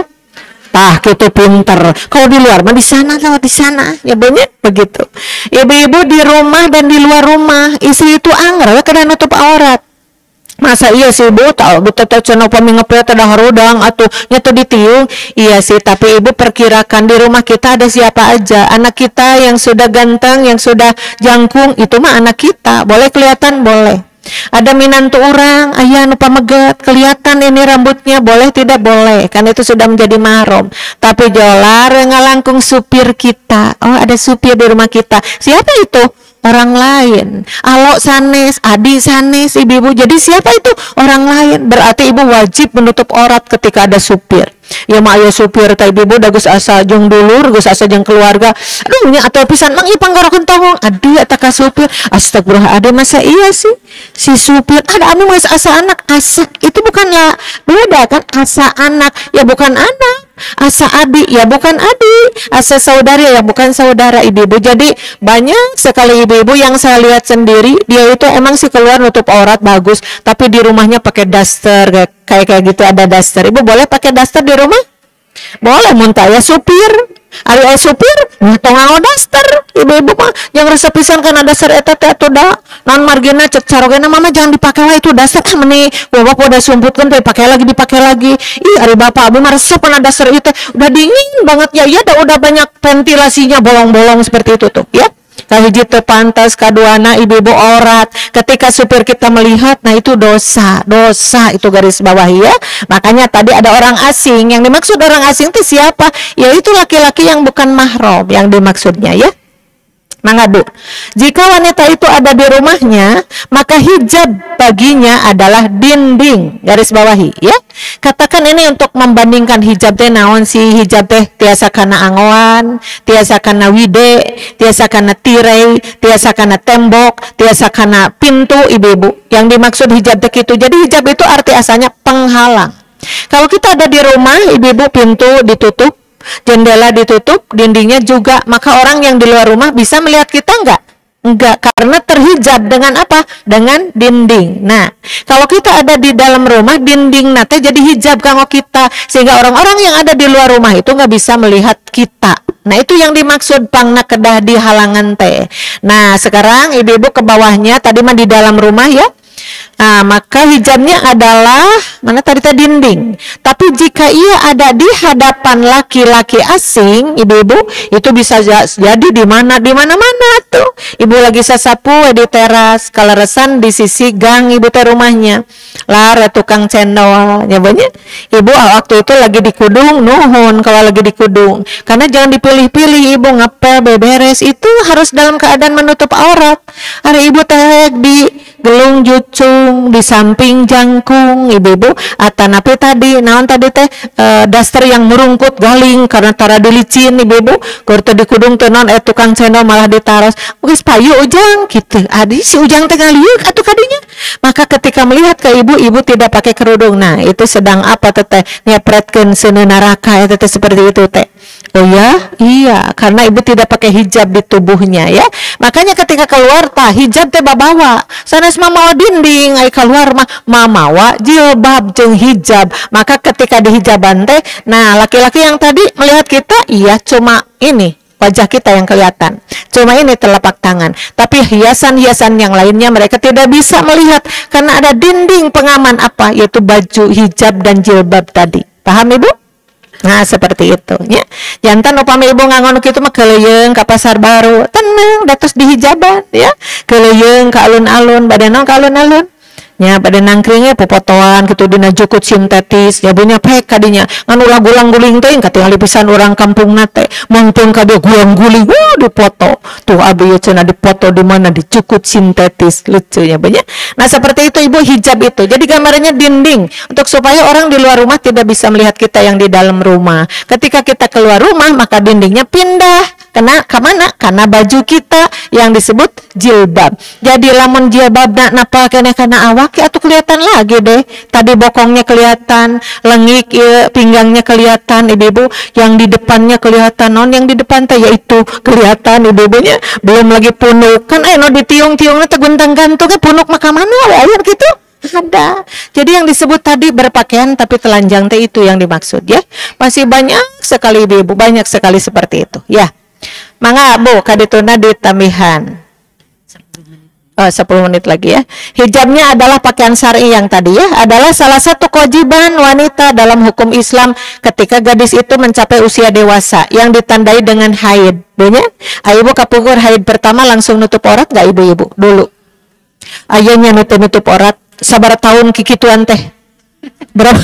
Tah, gitu pinter. Kalau di luar mah di sana, lewat di sana. Ya banyak begitu. Ibu-ibu di rumah dan di luar rumah, istri itu anggar, kada nutup aurat. masa iya sih ibu tahu betul cenah upami ngepet ada harudang atau nyata ditiung. Iya sih, tapi ibu perkirakan di rumah kita ada siapa aja. Anak kita yang sudah ganteng, yang sudah jangkung, itu mah anak kita. Boleh kelihatan, boleh. Ada minantu orang, ayah nu pameget, kelihatan ini rambutnya, boleh tidak boleh, kan itu sudah menjadi mahram. Tapi jolar ngalangkung supir kita. Oh, ada supir di rumah kita. Siapa itu? Orang lain. Alo sanes, adi sanes, ibu-ibu. Jadi siapa itu? Orang lain. Berarti ibu wajib menutup aurat ketika ada supir. Ya mak aya supir teh ibu da geus asa jeung dulur, geus asa jeung keluarga. Aduh nya atuh pisan mang ieu panggarakeun tongong. Aduh eta ka supir. Astagfirullahaladzim, masa iya sih si supir ada anu geus asa anak asa. Itu bukanlah beda kan, asa anak ya bukan anak. Asa adik ya bukan adik, asa saudara ya bukan saudara ibu-ibu. Jadi banyak sekali ibu-ibu yang saya lihat sendiri, dia itu emang sih keluar nutup aurat bagus, tapi di rumahnya pakai daster kayak gitu, ada daster. Ibu boleh pakai daster di rumah? Boleh, muntah ya supir. Ari supir tong nganggo daster. Ibu-ibu mah jangan resep pisan kana daster eta teh atuh da. Non margina cek carogena mama jangan dipakai wae itu daster meni bapak udah sumputkeun teh dipakai lagi. Ih ari bapak abi mah resep kana daster ieu teh udah dingin banget ya. Ya udah banyak ventilasinya bolong-bolong seperti itu tuh ya. Kahiji teu pantas, kaduana ibu-ibu aurat. Ketika supir kita melihat, nah itu dosa itu garis bawahi ya. Makanya tadi ada orang asing. Yang dimaksud orang asing itu siapa? Yaitu laki-laki yang bukan mahram yang dimaksudnya ya. Mangga Bu, jika wanita itu ada di rumahnya, maka hijab baginya adalah dinding, garis bawahi ya. Katakan ini untuk membandingkan hijab teh naon sih, hijab teh tiasa kana angoan, tiasa kana wide, tiasa kana tirai, tiasa kana tembok, tiasa kana pintu ibu-ibu. Yang dimaksud hijab teh itu. Jadi hijab itu arti asalnya penghalang. Kalau kita ada di rumah, ibu-ibu pintu ditutup, jendela ditutup, dindingnya juga, maka orang yang di luar rumah bisa melihat kita enggak, karena terhijab dengan apa? Dengan dinding. Nah, kalau kita ada di dalam rumah, dinding nate jadi hijab kanggo kita, sehingga orang-orang yang ada di luar rumah itu nggak bisa melihat kita. Nah, itu yang dimaksud pangna kedah di halangan teh. Nah, sekarang ibu-ibu ke bawahnya, tadi mah di dalam rumah ya. Nah, maka hijabnya adalah mana tadi dinding. Tapi jika ia ada di hadapan laki-laki asing, ibu-ibu, itu bisa jadi di mana-mana tuh. Ibu lagi sasapu di teras, kaleresan di sisi gang ibu teh rumahnya. Lar tukang cendol, nyebutnya. Ibu waktu itu lagi di kudung, nuhun kalau lagi di kudung. Karena jangan dipilih-pilih ibu ngepel beberes, itu harus dalam keadaan menutup aurat. Ada ibu teh di gelung jucung di samping jangkung ibu-ibu atanapi tadi naon tadi teh daster yang merungkut galing karena tara dilicin ibu-ibu kurtu di kudung teh non tukang cendol malah ditaros geus payu ujang gitu adi si ujang teh ngaliuk atuh kadinya. Maka ketika melihat ke ibu tidak pakai kerudung, nah itu sedang apa teh nyepretkeun seuneu neraka eta teh seperti itu teh. Oh ya, iya, karena ibu tidak pakai hijab di tubuhnya ya. Makanya ketika keluar tah hijab teh babawa. Sanes mamawa dinding ai keluar mah mamawa jilbab jeung hijab. Maka ketika di hijaban teh, nah laki-laki yang tadi melihat kita iya cuma ini wajah kita yang kelihatan. Cuma ini telapak tangan. Tapi hiasan-hiasan yang lainnya mereka tidak bisa melihat karena ada dinding pengaman apa? Yaitu baju, hijab dan jilbab tadi. Paham Ibu? Nah seperti itu ya. Jantan upami ibu ngangon kitu mah keleuyeng ka pasar baru tenang datus di hijaban ya, keleuyeng ka alun-alun badanna ka alun-alun nya pada nangkringnya popotoan gitu dina jukut sintetis ya punya pek kadinya nganu lagulang-guling teh katingali pisan orang kampung nate mangtung ka dia gulang-guling dipoto tuh abi cenah dipoto di mana di jukut sintetis lucunya banyak. Nah seperti itu ibu hijab itu jadi gambarnya dinding untuk supaya orang di luar rumah tidak bisa melihat kita yang di dalam rumah. Ketika kita keluar rumah maka dindingnya pindah kemana? Karena baju kita yang disebut jilbab. Jadi lamun jilbab napa kene kana awak atau kelihatan lagi deh. Tadi bokongnya kelihatan, lengik ya, pinggangnya kelihatan ibu-ibu, yang di depannya kelihatan non yang di depan teh yaitu kelihatan ibu-ibunya. Belum lagi punuk. Kan no ditiung-tiungna teh guntang-gantung punuk mah ka mana aya gitu. Ada. Jadi yang disebut tadi berpakaian tapi telanjang teh itu yang dimaksud ya. Masih banyak sekali ibu-ibu, banyak sekali seperti itu ya. Mangga Bu kadituna ditambihan. 10 menit lagi ya. Hijabnya adalah pakaian syar'i yang tadi ya, adalah salah satu kewajiban wanita dalam hukum Islam ketika gadis itu mencapai usia dewasa yang ditandai dengan haid. Bunya, ibu kapukur haid pertama langsung nutup aurat gak ibu-ibu dulu? Ayahnya nutup aurat sabar tahun kikituan teh. Berapa?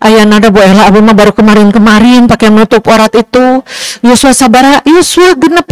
Ayah nada Bu Ella, abu mah baru kemarin pakai menutup aurat itu. Yuswa sabara, Yuswa 60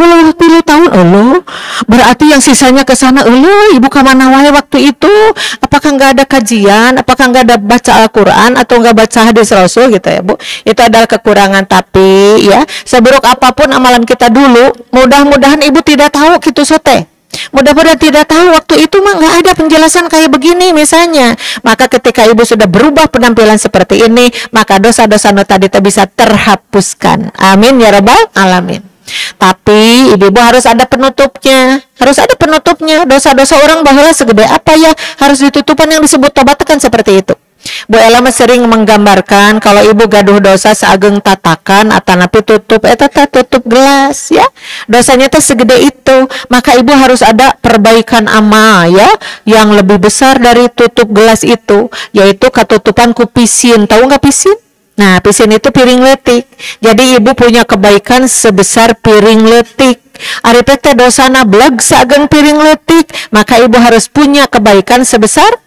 tahun, Allah. Berarti yang sisanya ke sana, Allah, ibu kemana wae waktu itu? Apakah nggak ada kajian? Apakah nggak ada baca Al-Quran atau nggak baca hadis Rasul gitu ya Bu? Itu adalah kekurangan. Tapi ya, seburuk apapun amalan kita dulu, mudah-mudahan ibu tidak tahu gitu sote. Mudah-mudahan tidak tahu waktu itu mah nggak ada penjelasan kayak begini misalnya. Maka ketika ibu sudah berubah penampilan seperti ini, maka dosa-dosa tadi bisa terhapuskan. Amin ya rabbal alamin. Tapi ibu harus ada penutupnya. Harus ada penutupnya. Dosa-dosa orang baheula segede apa ya, harus ditutupan yang disebut tobat kan seperti itu. Bu Ella sering menggambarkan kalau ibu gaduh dosa seageng tatakan atanapi tutup tutup gelas ya, dosanya teh segede itu, maka ibu harus ada perbaikan amal ya yang lebih besar dari tutup gelas itu, yaitu ketutupan ku pisin. Tahu nggak pisin? Nah, pisin itu piring letik. Jadi ibu punya kebaikan sebesar piring letik. Ari teh dosana blag seageng piring letik, maka ibu harus punya kebaikan sebesar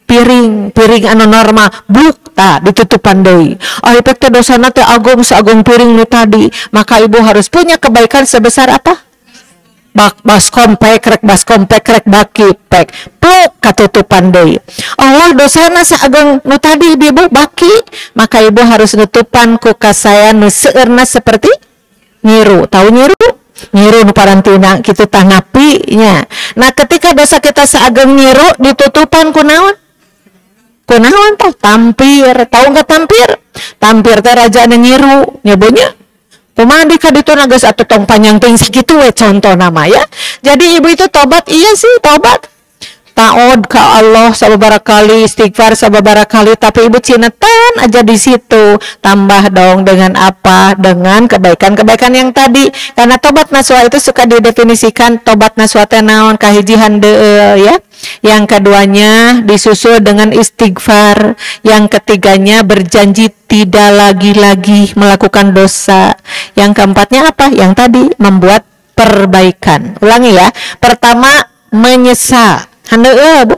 piring anu normal bluk tak ditutupan deui. Ari teh dosana teh agung seagung piring nu tadi, maka ibu harus punya kebaikan sebesar apa? Baskom pek rek baki pek pluk katutupan deui. Allah dosana seagung nu tadi ibu baki, maka ibu harus nutupan ku kasayan nu seueurna seperti nyiru. Tahu nyiru? Nyiru nu parantina kitu tah napinya. Nah, ketika dosa kita seageng nyiru ditutupan ku naon? Kunaon tah tampir. Tahu nggak tampir? Tampir teh raja anu nyiru nyabonya. Kumaha di kaditu geus atuh tong panjang teuing sakitu we contoh nama ya. Jadi ibu itu tobat, iya sih tobat. Taod ke Allah sababaraha kali, istighfar sababaraha kali, tapi ibu cinetan aja di situ. Tambah dong dengan apa? Dengan kebaikan-kebaikan yang tadi. Karena tobat nasuha itu suka didefinisikan tobat nasuha teh naon, kahiji handeueul ya. Yang keduanya disusul dengan istighfar. Yang ketiganya berjanji tidak lagi-lagi melakukan dosa. Yang keempatnya apa? Yang tadi membuat perbaikan. Ulangi ya. Pertama, menyesal. Handeueul Bu.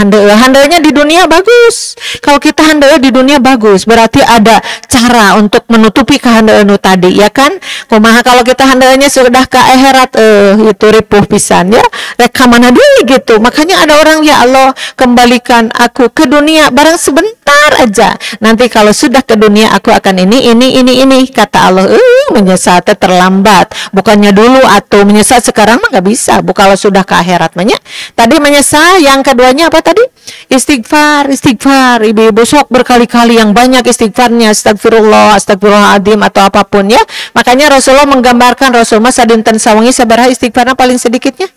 Handeunya di dunia bagus. Kalau kita handeueul di dunia bagus, berarti ada cara untuk menutupi kehandeueun tadi, ya kan? Kumaha kalau kita handeunya sudah ke akhirat, itu ripuh pisan ya. Rek ka mana deui gitu. Makanya ada orang, ya Allah, kembalikan aku ke dunia barang sebentar aja. Nanti kalau sudah ke dunia aku akan ini. Kata Allah, menyesal teh terlambat. Bukannya dulu atau menyesal sekarang mah nggak bisa. Bu kalau sudah ke akhirat mah nya. Tadi menyesal, yang keduanya apa tadi? Istighfar. Ibu-ibu sok berkali-kali yang banyak istighfarnya, astagfirullahaladzim atau apapun ya. Makanya Rasulullah menggambarkan Rasulullah sadinten sawangi sabaraha istighfarna paling sedikitnya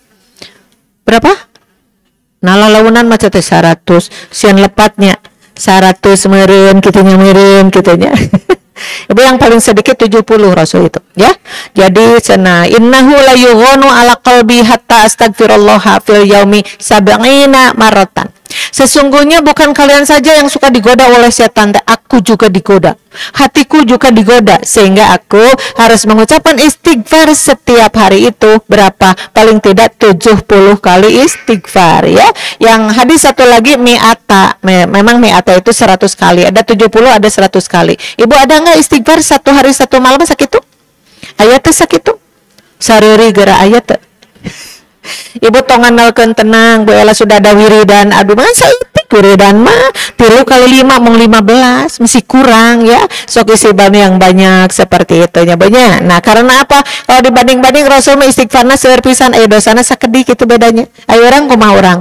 berapa? Nala launan maca teh 100, sian lepatnya 100 meureun kitunya. Ibu yang paling sedikit 70 Rasul itu ya. Jadi cenah innahu la yughanu ala qalbi hatta astagfirullah fil yaumi 70 maratan. Sesungguhnya bukan kalian saja yang suka digoda oleh setan, aku juga digoda. Hatiku juga digoda, sehingga aku harus mengucapkan istighfar setiap hari itu berapa? Paling tidak 70 kali istighfar ya. Yang hadis satu lagi mi'ata. Memang mi'ata itu 100 kali. Ada 70, ada 100 kali. Ibu ada nggak istighfar satu hari satu malam sakitu? Ayatnya sakitu? Sariri gara ayat. Ibu tonganalkeun tenang, Bu Ella sudah ada wiridan. Aduh masa itik wiridan mah 3 kali 5 mung 15 masih kurang ya. Sok isi yang banyak seperti itu nya banyak. Nah, karena apa? Kalau dibanding-banding Rasul mah istighfarna seueur pisan, dosana sakedik itu bedanya. Ayo orang kumaha orang?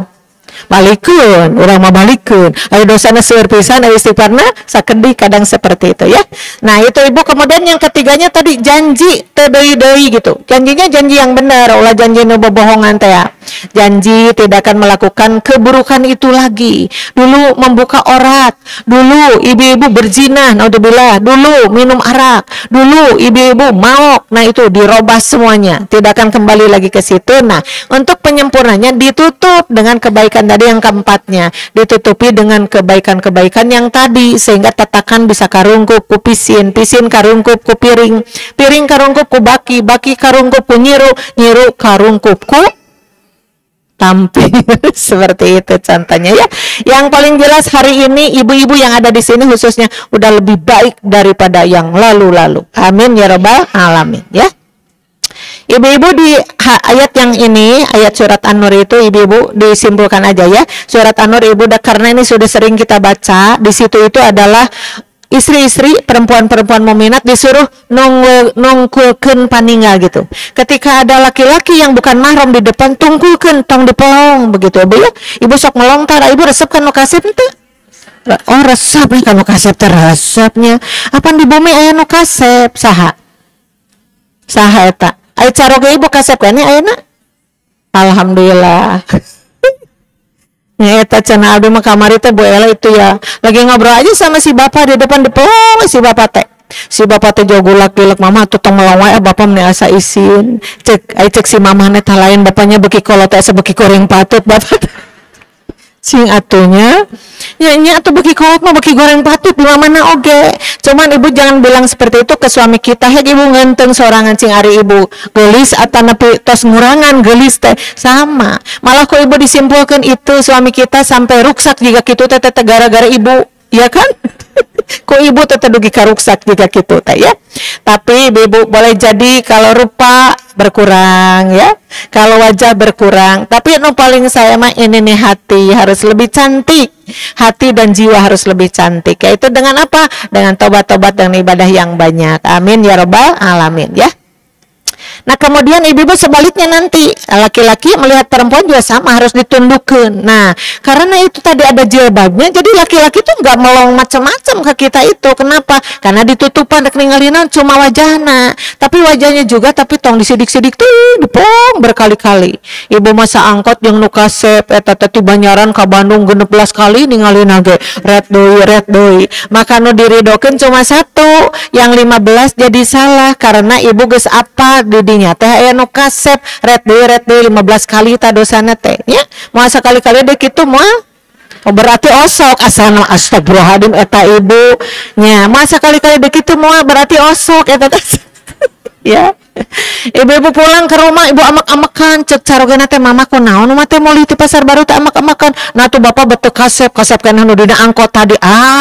Balikun, orang mah balikun. Ayo dosana seueur pisan, ayo istighfarna sakedi kadang seperti itu ya. Nah, itu Ibu. Kemudian yang ketiganya tadi janji teu deui-deui gitu. Janjinya janji yang benar, ulah janji nu bohongan teh ya. Janji tidak akan melakukan keburukan itu lagi. Dulu membuka aurat, dulu ibu-ibu berzina, naudzubillah, dulu minum arak, dulu ibu-ibu maok. Nah, itu dirobah semuanya, tidak akan kembali lagi ke situ. Nah, untuk penyempurnanya ditutup dengan kebaikan tadi yang keempatnya, ditutupi dengan kebaikan-kebaikan yang tadi, sehingga tatakan bisa karungkup ku pisin, pisin karungkup ku piring, piring karungkup ku baki, baki karungkup ku nyiru, nyiru karungkup ku tampil. Seperti itu contohnya ya. Yang paling jelas hari ini ibu-ibu yang ada di sini khususnya udah lebih baik daripada yang lalu-lalu. Amin ya rabbal alamin ya. Ibu-ibu di ayat yang ini, ayat surat An-Nur itu ibu-ibu disimpulkan aja ya. Surat An-Nur ibu karena ini sudah sering kita baca, di situ itu adalah istri-istri, perempuan-perempuan mukminat disuruh nungkulkeun paningal gitu. Ketika ada laki-laki yang bukan mahram di depan, tungkulkeun tong dipelong begitu Ibu ya. Ibu sok ngelongtar, Ibu resep kan nu kasep teu? Oh, resep nih kan nu kasep teh resepnya. Apa di bumi aya nu kasep? Saha? Saha eta? Aya caroge Ibu kasep kan ayeuna? Alhamdulillah. Ya eta cenah abdi mah kamari teh Bu Ela itu ya lagi ngobrol aja sama si bapak di depan depong si bapak teh jogulak-gulak mama tuh tong melong wae bapak meni asa isin cek si mamah teh lain bapaknya beki kolot teh asa beki goreng patut bapak sing atunya nya atuh beki kolot mah beki goreng patut di mana oge. Cuman Ibu jangan bilang seperti itu ke suami kita. Hek Ibu ngenteng sorangan cing ari Ibu geulis atau nepi tos ngurangan geulis teh sama. Malah kok Ibu disimpulkan itu suami kita sampai ruksak jika kitu teh gara-gara Ibu, ya kan? Kok Ibu teh dugi ka ruksak jika kitu teh ya. Tapi Ibu boleh jadi kalau rupa berkurang ya, kalau wajah berkurang, tapi nu paling saya mah ini nih hati harus lebih cantik, hati dan jiwa harus lebih cantik. Yaitu dengan apa? Dengan tobat-tobat dan ibadah yang banyak. Amin ya rabbal alamin ya. Nah kemudian ibu-ibu sebaliknya nanti laki-laki melihat perempuan juga sama harus ditundukkan. Nah karena itu tadi ada jilbabnya, jadi laki-laki tuh nggak melong macam-macam ke kita itu. Kenapa? Karena ditutupan dek ninggalinan cuma wajahnya, tapi wajahnya juga tapi tong disidik-sidik tuh dipong berkali-kali. Ibu masa angkot yang nu kasep eta teh Banyaran ka Bandung 16 kali ningalin ge red doi. Maka nu diridokeun cuma satu, yang 15 jadi salah karena ibu geus apa didinya teh aya nu kasep red deui 15 kali ta dosana teh nya moal sakali-kali deuk kitu moal berarti osok asana astagfirullahaladzim eta ibu nya moal sakali-kali deuk kitu moal berarti osok eta ya. Ibu-ibu pulang ke rumah ibu amak-amakan cek carogana teh mama kunaon mah teh meuli ti pasar baru teh amak-amakan. Nah tuh bapak betul kasep kana nu dina angkot tadi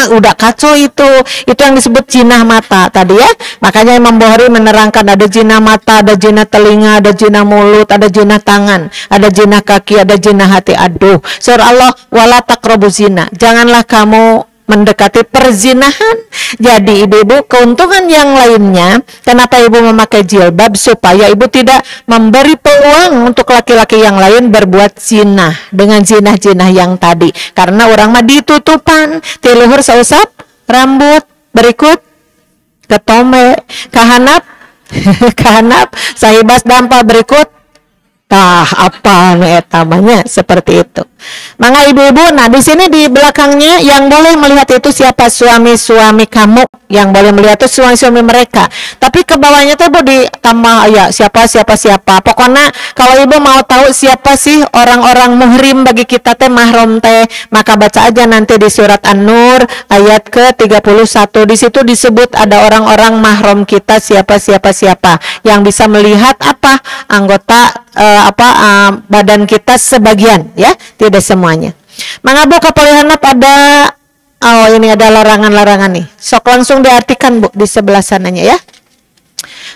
udah kacau itu yang disebut jinah mata tadi ya. Makanya Imam Bukhari menerangkan ada jinah mata, ada jinah telinga, ada jinah mulut, ada jinah tangan, ada jinah kaki, ada jinah hati. Aduh, surah Allah wala taqrabu zina, janganlah kamu mendekati perzinahan. Jadi ibu-ibu keuntungan yang lainnya kenapa ibu memakai jilbab supaya ibu tidak memberi peluang untuk laki-laki yang lain berbuat zina dengan zina-zina yang tadi, karena orang mah ditutupan ti luhur sausap rambut berikut ketome kahanap kahanap sahibas dampal berikut tah apa etamanya seperti itu. Maka ibu-ibu, nah di sini di belakangnya yang boleh melihat itu siapa? Suami-suami kamu yang boleh melihat itu suami-suami mereka. Tapi ke bawahnya tuh Bu ditambah ya siapa. Pokoknya kalau ibu mau tahu siapa sih orang-orang muhrim bagi kita teh mahram teh, maka baca aja nanti di surat An-Nur ayat ke-31. Di situ disebut ada orang-orang mahram kita siapa yang bisa melihat apa anggota badan kita sebagian ya, tidak semuanya. Mangga Bu kapalihanna pada ini ada larangan-larangan nih. Sok langsung diartikan Bu di sebelah sananya ya.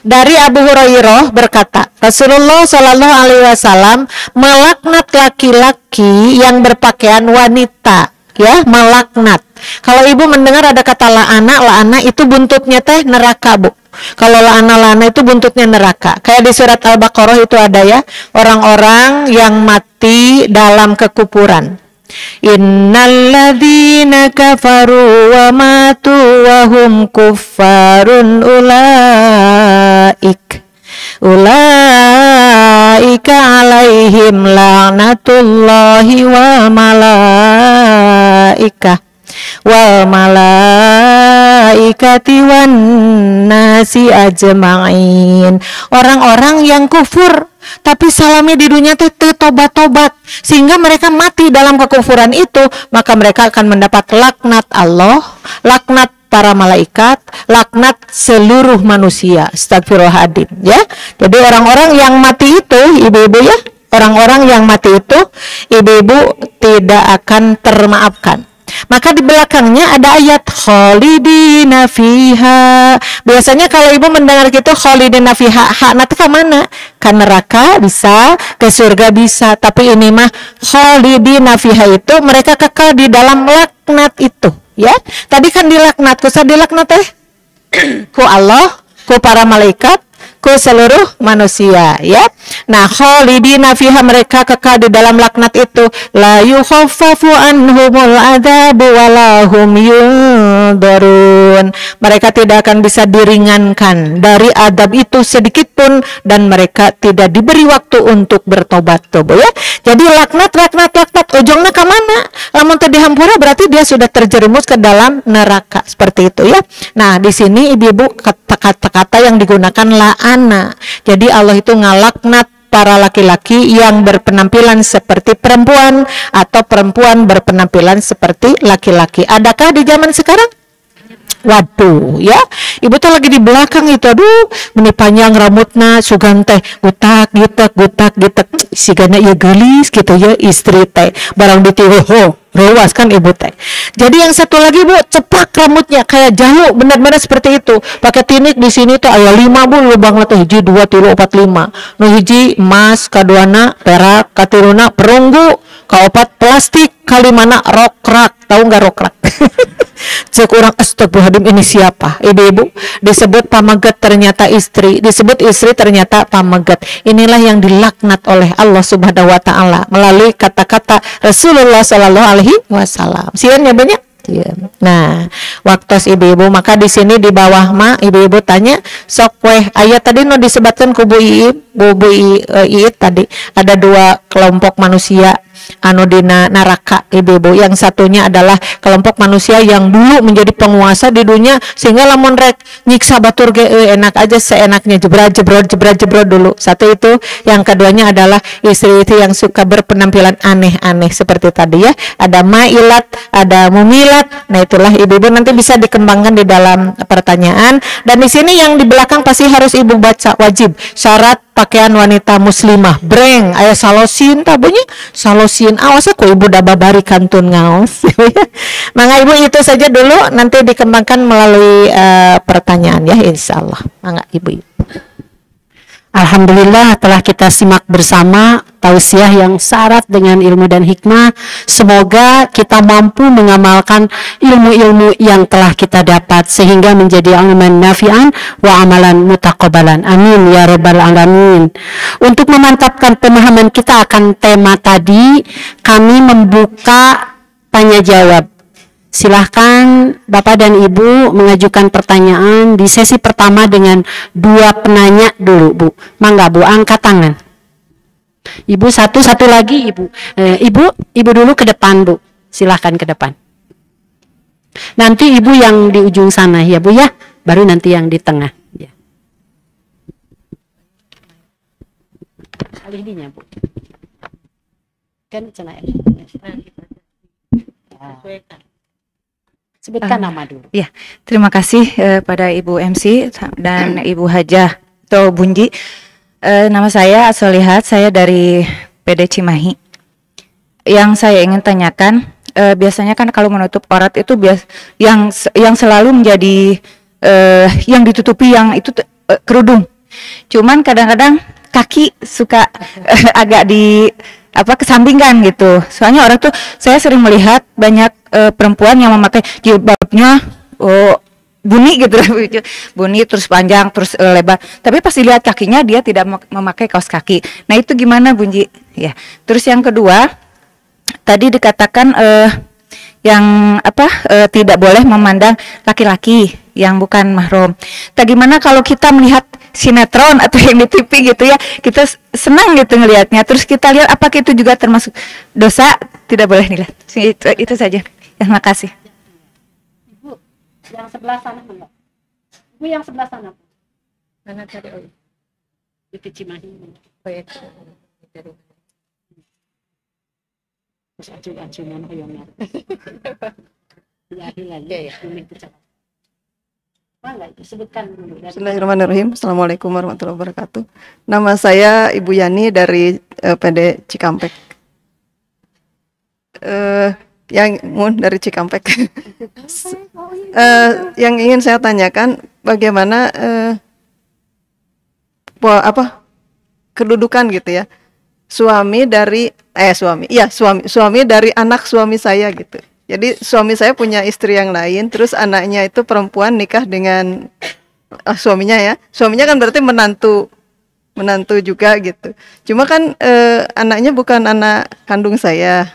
Dari Abu Hurairah berkata, Rasulullah Shallallahu Alaihi Wasallam melaknat laki-laki yang berpakaian wanita, ya melaknat. Kalau ibu mendengar ada kata la'ana itu buntutnya teh neraka Bu. Kalau la'ana itu buntutnya neraka. Kayak di surat Al-Baqarah itu ada ya, orang-orang yang mati dalam kekufuran. Innalladzina kafaru wa matu wa hum kuffarun ulaika alaihim la'natullahi wal malaikati wan nasi ajma'in. Orang-orang yang kufur tapi salamnya di dunia teh tobat-tobat sehingga mereka mati dalam kekufuran itu, maka mereka akan mendapat laknat Allah, laknat para malaikat, laknat seluruh manusia. Astagfirullahaladzim, ya. Jadi orang-orang yang mati itu, ibu-ibu ya, orang-orang yang mati itu, ibu-ibu tidak akan termaafkan. Maka di belakangnya ada ayat khalidina fiha. Biasanya kalau ibu mendengar gitu khalidina fiha, hak nanti ke mana? Ke neraka bisa, ke surga bisa. Tapi ini mah khalidina fiha itu mereka kekal di dalam laknat itu, ya. Tadi kan dilaknat, ku dilaknat ku Allah, ku para malaikat, ku seluruh manusia, ya. Nah, khalidina fiha mereka kekal di dalam laknat itu, la yukhaffafu anhumul adzabu wa lahum yundarun. Mereka tidak akan bisa diringankan dari adab itu sedikit pun dan mereka tidak diberi waktu untuk bertobat, ya. Jadi laknat ujungnya ke mana? Lamun teu dihampura berarti dia sudah terjerumus ke dalam neraka, seperti itu, ya. Nah, di sini ibu-ibu kata-kata yang digunakan la'ana. Jadi Allah itu ngalaknat para laki-laki yang berpenampilan seperti perempuan atau perempuan berpenampilan seperti laki-laki. Adakah di zaman sekarang? Waduh, ya, ibu tuh lagi di belakang itu, aduh, meni panjang rambutna, sugan teh, gutak, sigana ya gelis gitu ya, istri teh, barang ditiru, ruas kan ibu teh. Jadi yang satu lagi bu, cepak rambutnya kayak jalu, benar-benar seperti itu. Pakai tinik di sini tuh ayah 5 bu, lubang tuh hiji 2 3 4 5. Nu hiji emas, kaduana perak, katiruna perunggu, kaopat plastik, kalimana rokrak. Tahu nggak rokrak? Cek orang astagfirullahaladzim, ini siapa? Ibu-ibu disebut pamegat ternyata istri, disebut istri ternyata pamegat. Inilah yang dilaknat oleh Allah Subhanahu wa taala melalui kata-kata Rasulullah sallallahu alaihi wasallam. Sieun ya banyak. Ya. Nah, waktu ibu-ibu maka di sini di bawah mah ibu-ibu tanya sok weh ayat tadi no disebutkan ku Bu Iit tadi ada 2 kelompok manusia anu dina neraka ibu-ibu. Yang satunya adalah kelompok manusia yang dulu menjadi penguasa di dunia sehingga lamun rek nyiksa batur ge enak aja seenaknya jebrod dulu. Satu itu. Yang keduanya adalah istri itu yang suka berpenampilan aneh-aneh seperti tadi ya. Ada mailat, ada mumilat. Nah, itulah ibu-ibu nanti bisa dikembangkan di dalam pertanyaan. Dan di sini yang di belakang pasti harus ibu baca wajib. Syarat pakaian wanita muslimah breng aya salosin tabunya salosin awas aku ibu dah babari kantun ngaos. Mangga ibu itu saja dulu, nanti dikembangkan melalui pertanyaan ya insyaallah. Mangga ibu. Alhamdulillah telah kita simak bersama tausiah yang syarat dengan ilmu dan hikmah. Semoga kita mampu mengamalkan ilmu-ilmu yang telah kita dapat sehingga menjadi ilman nafi'an wa amalan mutaqabbalan. Amin ya rabbal alamin. Untuk memantapkan pemahaman kita akan tema tadi, kami membuka tanya jawab. Silahkan Bapak dan Ibu mengajukan pertanyaan di sesi pertama dengan 2 penanya dulu, Bu. Mangga Bu, angkat tangan. Ibu satu lagi Ibu. Ibu dulu ke depan Bu. Silahkan ke depan. Nanti Ibu yang di ujung sana ya Bu ya. Baru nanti yang di tengah. Ya. Kali ininya Bu. Kan cenah ya. Sebutkan nama dulu. Ya, terima kasih pada Ibu MC dan Ibu Hajah atau Bunji. Nama saya Asolihat, saya dari PD Cimahi. Yang saya ingin tanyakan, biasanya kan kalau menutup aurat itu yang selalu menjadi yang ditutupi yang itu kerudung. Cuman kadang-kadang kaki suka agak kesampingkan gitu. Soalnya orang tuh saya sering melihat banyak perempuan yang memakai jilbabnya bunyi gitu, bunyi terus panjang terus lebar. Tapi pas dilihat kakinya dia tidak memakai kaos kaki. Nah itu gimana Bunji? Ya. Terus yang kedua, tadi dikatakan yang tidak boleh memandang laki-laki yang bukan mahram. Bagaimana kalau kita melihat sinetron atau yang di TV gitu ya, kita senang gitu ngelihatnya, terus kita lihat apakah itu juga termasuk dosa? Tidak boleh dilihat. Itu saja. Terima kasih. Ibu yang sebelah sana enggak? Ibu yang sebelah sana. Mana tadi? Oh, Di Cimahi. oh ya. Terus acu-acuan hoyongnya. Ya. Sebutkan dulu. Bismillahirrahmanirrahim. Assalamualaikum warahmatullahi wabarakatuh. Nama saya Ibu Yani dari PD Cikampek. Dari Cikampek. Yang ingin saya tanyakan bagaimana kedudukan gitu ya. Suami dari anak suami saya gitu. Jadi suami saya punya istri yang lain, terus anaknya itu perempuan nikah dengan suaminya ya. Suaminya kan berarti menantu juga gitu. Cuma kan anaknya bukan anak kandung saya.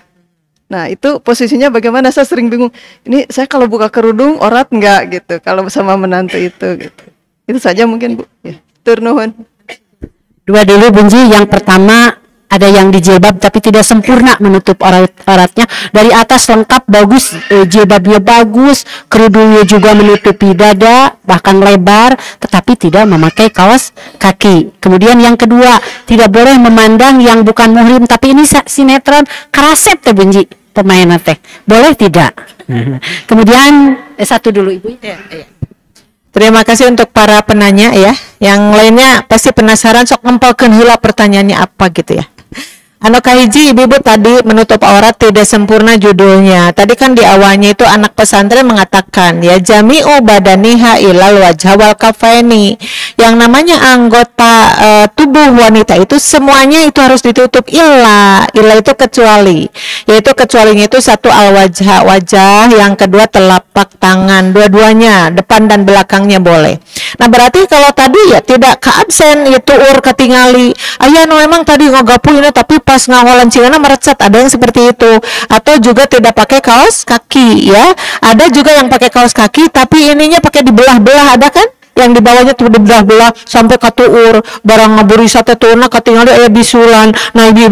Nah itu posisinya bagaimana, saya sering bingung. Ini saya kalau buka kerudung orat enggak gitu, kalau sama menantu itu gitu. Itu saja mungkin Bu. Ya. Tur nuhun. Dua dulu Bunji. Yang pertama, ada yang dijilbab tapi tidak sempurna menutup auratnya. Dari atas lengkap bagus, jilbabnya bagus, kerudungnya juga menutupi dada bahkan lebar, tetapi tidak memakai kaos kaki. Kemudian yang kedua, tidak boleh memandang yang bukan muhrim. Tapi ini sinetron karasep teh Bunji pemainnya teh, boleh tidak? Kemudian satu dulu Ibu. Ya. Terima kasih untuk para penanya ya. Yang lainnya pasti penasaran, sok ngempelkeun heula pertanyaannya apa gitu ya. Anu kahiji ibu tadi menutup aurat tidak sempurna judulnya. Tadi kan di awalnya itu anak pesantren mengatakan ya jami'u badaniha ilal wajha wal kafaini. Yang namanya anggota tubuh wanita itu semuanya itu harus ditutup illa itu kecuali. Yaitu kecualinya itu satu al wajah, yang kedua telapak tangan, dua-duanya depan dan belakangnya boleh. Nah berarti kalau tadi ya tidak keabsen itu ketingali. Aya no emang tadi ngogapu ini tapi pas ngawalan cingana merecet, ada yang seperti itu. Atau juga tidak pakai kaos kaki ya. Ada juga yang pakai kaos kaki tapi ininya pakai dibelah-belah, ada kan? Yang di bawahnya tuh dibelah-belah sampai katuur, barang ngaburi sate tuna katingali aya bisulan. Nah ibu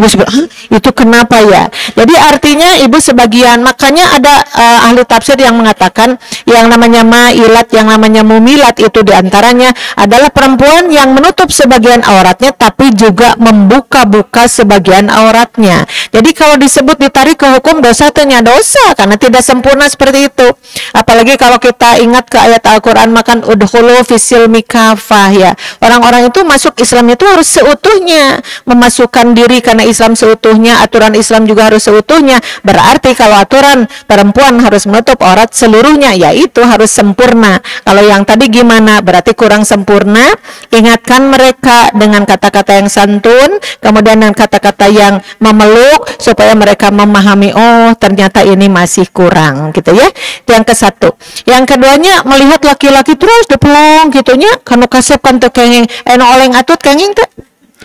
itu kenapa ya? Jadi artinya ibu sebagian, makanya ada ahli tafsir yang mengatakan yang namanya mailat, yang namanya mumilat itu diantaranya adalah perempuan yang menutup sebagian auratnya tapi juga membuka-buka sebagian auratnya. Jadi kalau disebut ditarik ke hukum dosa, ternyata dosa karena tidak sempurna seperti itu. Apalagi kalau kita ingat ke ayat Al-Quran, makan udhulu fisil mikafah ya. Orang-orang itu masuk Islam itu harus seutuhnya, memasukkan diri karena Islam seutuhnya, aturan Islam juga harus seutuhnya. Berarti kalau aturan perempuan harus menutup aurat seluruhnya, yaitu harus sempurna. Kalau yang tadi gimana? Berarti kurang sempurna. Ingatkan mereka dengan kata-kata yang santun, kemudian dengan kata-kata yang memeluk supaya mereka memahami, oh ternyata ini masih kurang gitu ya. Itu yang ke-1. Yang keduanya, melihat laki-laki terus dipelong gitunya, kanu kasep kan teu kenging eno oleng atut kenging teh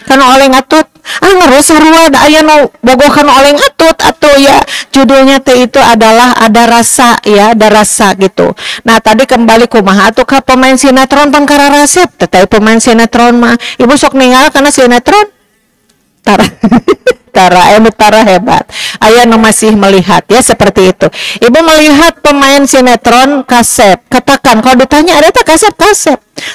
kanu oleng atut ngeres sarua da aya nu bogoh kanu oleng atut atau ya judulnya teh itu adalah ada rasa ya, ada rasa gitu. Nah tadi kembali kumaha atuh ka pemain sinetron pangkara resep teh pemain sinetron mah ibu sok ninggal karena sinetron Tara hebat. Ayah nu masih melihat ya seperti itu. Ibu melihat pemain sinetron kasep. Katakan kalau ditanya ada tak kasep.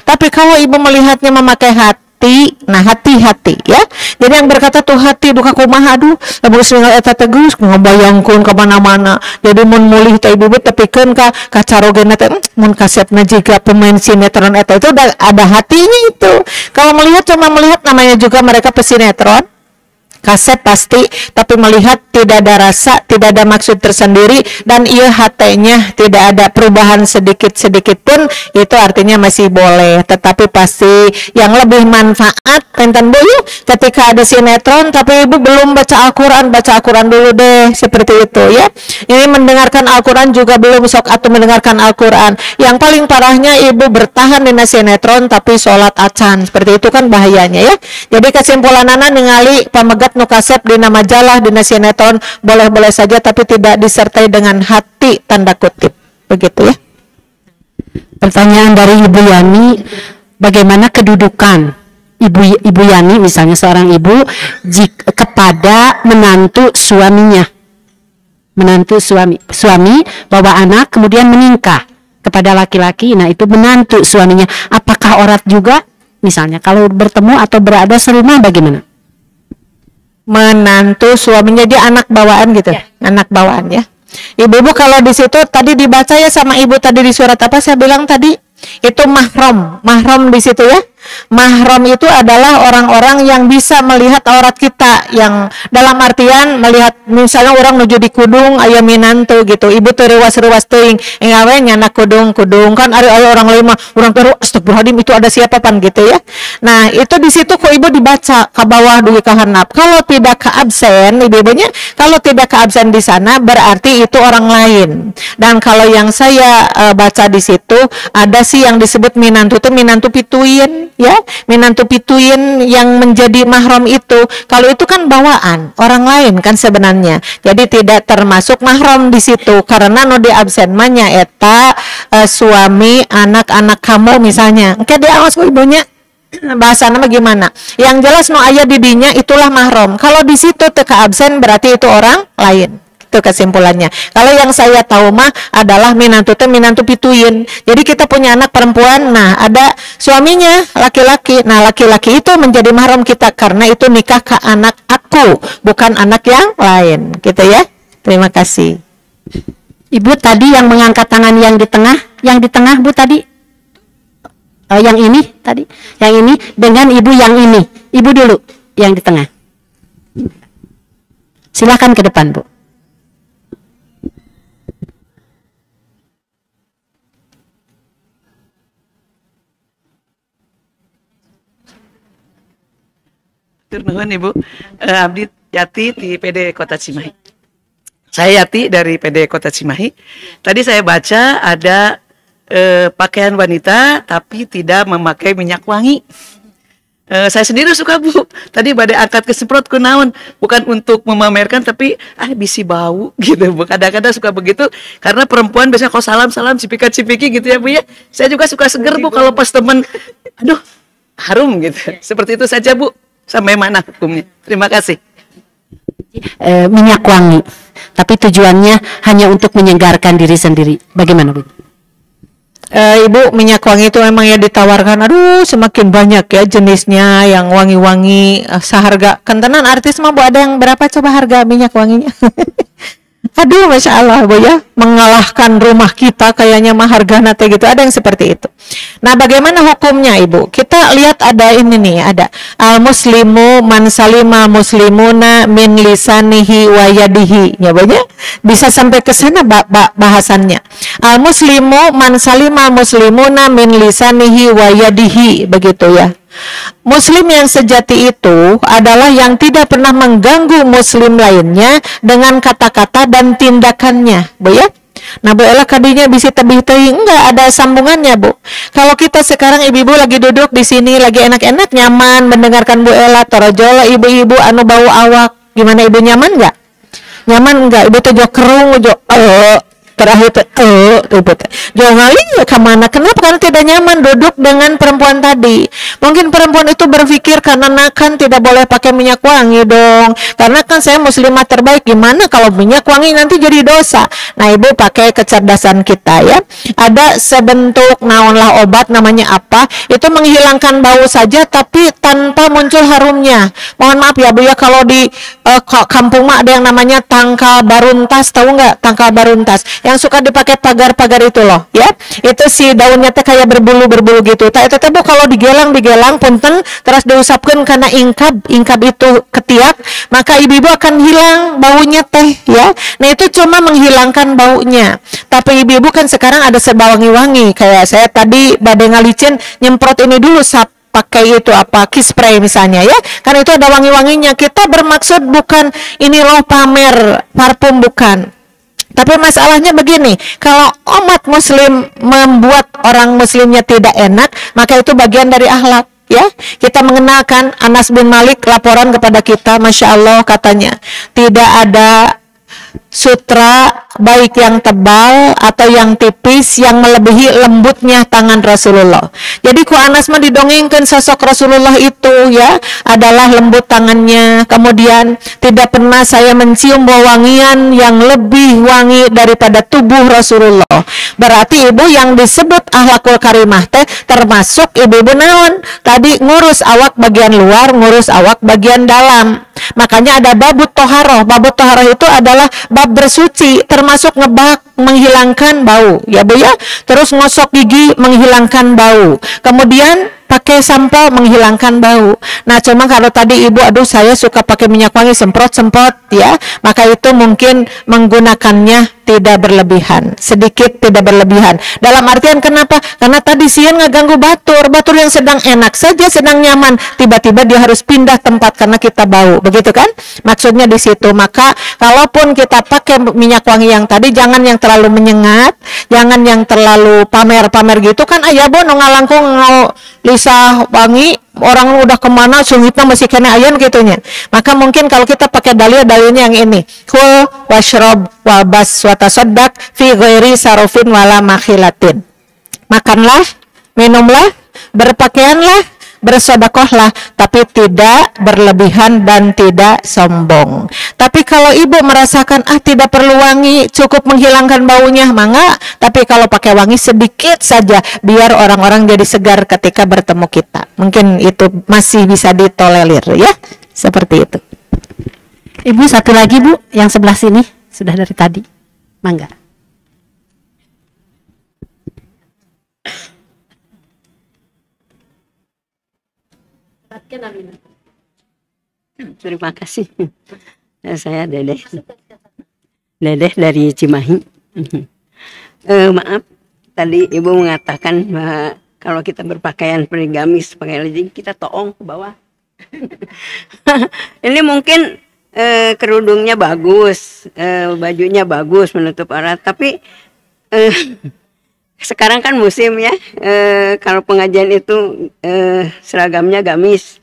Tapi kalau ibu melihatnya memakai hati, nah hati-hati ya. Jadi yang berkata tuh hati duka kumaha aduh, lamun singal eta tegus ngabayangkeun ka mana-mana. Jadi mun mulih teh ibu tepikeun ka carogena teh mun kasepna jiga pemain sinetron eta itu udah ada hatinya itu. Kalau melihat cuma melihat, namanya juga mereka pesinetron. Kaset pasti, tapi melihat tidak ada rasa, tidak ada maksud tersendiri, dan ia hatinya tidak ada perubahan sedikit pun, itu artinya masih boleh. Tetapi pasti yang lebih manfaat enten Bu ketika ada sinetron tapi ibu belum baca Al-Quran dulu deh, seperti itu ya. Ini mendengarkan Al-Quran juga belum, sok atau mendengarkan Al-Quran. Yang paling parahnya ibu bertahan di sinetron tapi sholat acan, seperti itu kan bahayanya ya. Jadi kesimpulanana ningali pamegat melihat nukasep dina majalah, dina sinetron boleh-boleh saja, tapi tidak disertai dengan hati tanda kutip. Begitu ya. Pertanyaan dari Ibu Yani, bagaimana kedudukan Ibu Yani misalnya seorang ibu kepada menantu suaminya, menantu suami bawa anak kemudian menikah kepada laki-laki, nah itu menantu suaminya, apakah aurat juga misalnya kalau bertemu atau berada serumah bagaimana? Menantu suaminya dia anak bawaan gitu ya. Anak bawaan ya. Ibu-ibu kalau di situ tadi dibaca ya sama ibu tadi di surat apa saya bilang tadi, itu mahram di situ ya. Mahram itu adalah orang-orang yang bisa melihat aurat kita, yang dalam artian melihat misalnya orang menuju di kudung aya minantu gitu, ibu teu reuas-reuas teuing engawe nyana kudung kan ada orang lain mah urang teu astagfirullahaladzim itu ada siapa pan gitu ya. Nah itu di situ kok ibu dibaca ke bawah dugi ka handap, kalau tidak ke absen ibu-ibunya, kalau tidak ke absen di sana berarti itu orang lain. Dan kalau yang saya baca di situ ada sih yang disebut minantu itu minantu pituin ya, minantu pituin yang menjadi mahram itu, kalau itu kan bawaan orang lain kan sebenarnya, jadi tidak termasuk mahram di situ karena no di absen manya eta suami anak-anak kamu misalnya, oke diawas ku ibunya bahasa nama gimana, yang jelas no ayah didinya itulah mahram. Kalau di situ teka absen berarti itu orang lain. Itu kesimpulannya. Kalau yang saya tahu mah adalah minantu pituin. Jadi kita punya anak perempuan, nah ada suaminya laki-laki. Nah laki-laki itu menjadi mahram kita karena itu nikah ke anak aku, bukan anak yang lain. Gitu ya. Terima kasih. Ibu tadi yang mengangkat tangan yang di tengah Bu tadi. Yang ini tadi, yang ini dengan ibu yang ini. Ibu dulu yang di tengah. Silakan ke depan Bu. Nuhun Ibu, abdi Yati di PD Kota Cimahi. Saya Yati dari PD Kota Cimahi. Tadi saya baca ada pakaian wanita tapi tidak memakai minyak wangi. Saya sendiri suka Bu. Tadi badai angkat ke semprot kunaon, bukan untuk memamerkan tapi bisi bau gitu Bu. Kadang-kadang suka begitu karena perempuan biasanya kalau salam cipika-cipiki gitu ya Bu ya. Saya juga suka seger Bu kalau pas temen aduh harum gitu. Seperti itu saja Bu. Sampai mana hukumnya? Terima kasih. Minyak wangi, tapi tujuannya hanya untuk menyegarkan diri sendiri. Bagaimana Bu? Ibu, minyak wangi itu memang ya ditawarkan, aduh semakin banyak ya jenisnya yang wangi-wangi seharga. Kentenan artis mah Bu ada yang berapa coba harga minyak wanginya? Aduh, Masya Allah Bu ya, mengalahkan rumah kita kayaknya mah hargana teh gitu, ada yang seperti itu. Nah bagaimana hukumnya Ibu? Kita lihat ada ini nih, ada al-muslimu man salima muslimuna min lisanihi wa yadihi, ya Bu ya, bisa sampai ke sana bahasannya. Al-muslimu man salima muslimuna min lisanihi wa yadihi, begitu ya. Muslim yang sejati itu adalah yang tidak pernah mengganggu muslim lainnya dengan kata-kata dan tindakannya, Bu ya. Nah Bu Ella kadinya bisa tebih-tebih, enggak ada sambungannya Bu. Kalau kita sekarang ibu-ibu lagi duduk di sini lagi enak-enak nyaman mendengarkan Bu Ella, torojolo ibu-ibu anu bau awak, gimana Ibu nyaman enggak? Nyaman enggak? Ibu tuh jok kerung, terakhir jangan kemana? Kenapa? Karena tidak nyaman duduk dengan perempuan tadi. Mungkin perempuan itu berpikir karena kan tidak boleh pakai minyak wangi dong, karena kan saya muslimah terbaik, gimana kalau minyak wangi nanti jadi dosa. Nah Ibu pakai kecerdasan kita ya, ada sebentuk naonlah obat namanya apa, itu menghilangkan bau saja tapi tanpa muncul harumnya. Mohon maaf ya Bu ya, kalau di kampung mah ada yang namanya tangkal baruntas, tahu nggak tangkal baruntas yang suka dipakai pagar-pagar itu loh ya, itu si daunnya teh kayak berbulu-berbulu gitu. Itu teh Bu kalau digelang punten terus diusapkan karena ingkab itu ketiak, maka ibu-ibu akan hilang baunya teh ya. Nah itu cuma menghilangkan baunya, tapi ibu-ibu kan sekarang ada serba wangi-wangi, kayak saya tadi badai ngalicin nyemprot ini dulu pakai itu apa kiss spray misalnya ya, karena itu ada wangi-wanginya. Kita bermaksud bukan ini loh pamer parfum, bukan. Tapi masalahnya begini, kalau umat muslim membuat orang muslimnya tidak enak, maka itu bagian dari akhlak ya. Kita mengenalkan Anas bin Malik laporan kepada kita, Masya Allah katanya, tidak ada sutra baik yang tebal atau yang tipis yang melebihi lembutnya tangan Rasulullah. Jadi ku Anas mah didongengkan sosok Rasulullah itu ya adalah lembut tangannya. Kemudian tidak pernah saya mencium bau wangian yang lebih wangi daripada tubuh Rasulullah. Berarti ibu yang disebut akhlakul karimah teh termasuk ibu-ibu naon? Tadi ngurus awak bagian luar, ngurus awak bagian dalam. Makanya ada babut toharoh. Babut toharoh itu adalah bab bersuci, termasuk ngebak menghilangkan bau, ya Bu ya. Terus ngosok gigi menghilangkan bau. Kemudian pakai sampo menghilangkan bau. Nah, cuma kalau tadi ibu, aduh saya suka pakai minyak wangi semprot-semprot ya, maka itu mungkin menggunakannya tidak berlebihan, sedikit tidak berlebihan. Dalam artian kenapa? Karena tadi siang ngeganggu batur yang sedang enak saja, sedang nyaman, tiba-tiba dia harus pindah tempat karena kita bau, begitu kan? Maksudnya di situ. Maka kalaupun kita pakai minyak wangi yang tadi, jangan yang terlalu menyengat, jangan yang terlalu pamer-pamer gitu kan. Ayah bo ngalangkung Lisa wangi, orang udah kemana sungitnya masih kena ayam gitunya. Maka mungkin kalau kita pakai dalilnya yang ini, kul washrob wabas watasodak fi ghairi sarofin wala makhilatin. Makanlah, minumlah, berpakaianlah, bersodakohlah, tapi tidak berlebihan dan tidak sombong. Tapi kalau ibu merasakan tidak perlu wangi, cukup menghilangkan baunya, mangga. Tapi kalau pakai wangi sedikit saja, biar orang-orang jadi segar ketika bertemu kita. Mungkin itu masih bisa ditolerir ya, seperti itu. Ibu satu lagi Bu, yang sebelah sini sudah dari tadi, mangga. Terima kasih. Saya Dedeh dari Cimahi. Maaf, tadi Ibu mengatakan bahwa kalau kita berpakaian perigamis, pakai legging, kita toong ke bawah. Ini mungkin kerudungnya bagus, bajunya bagus menutup aurat, tapi sekarang kan musim ya, kalau pengajian itu seragamnya gamis.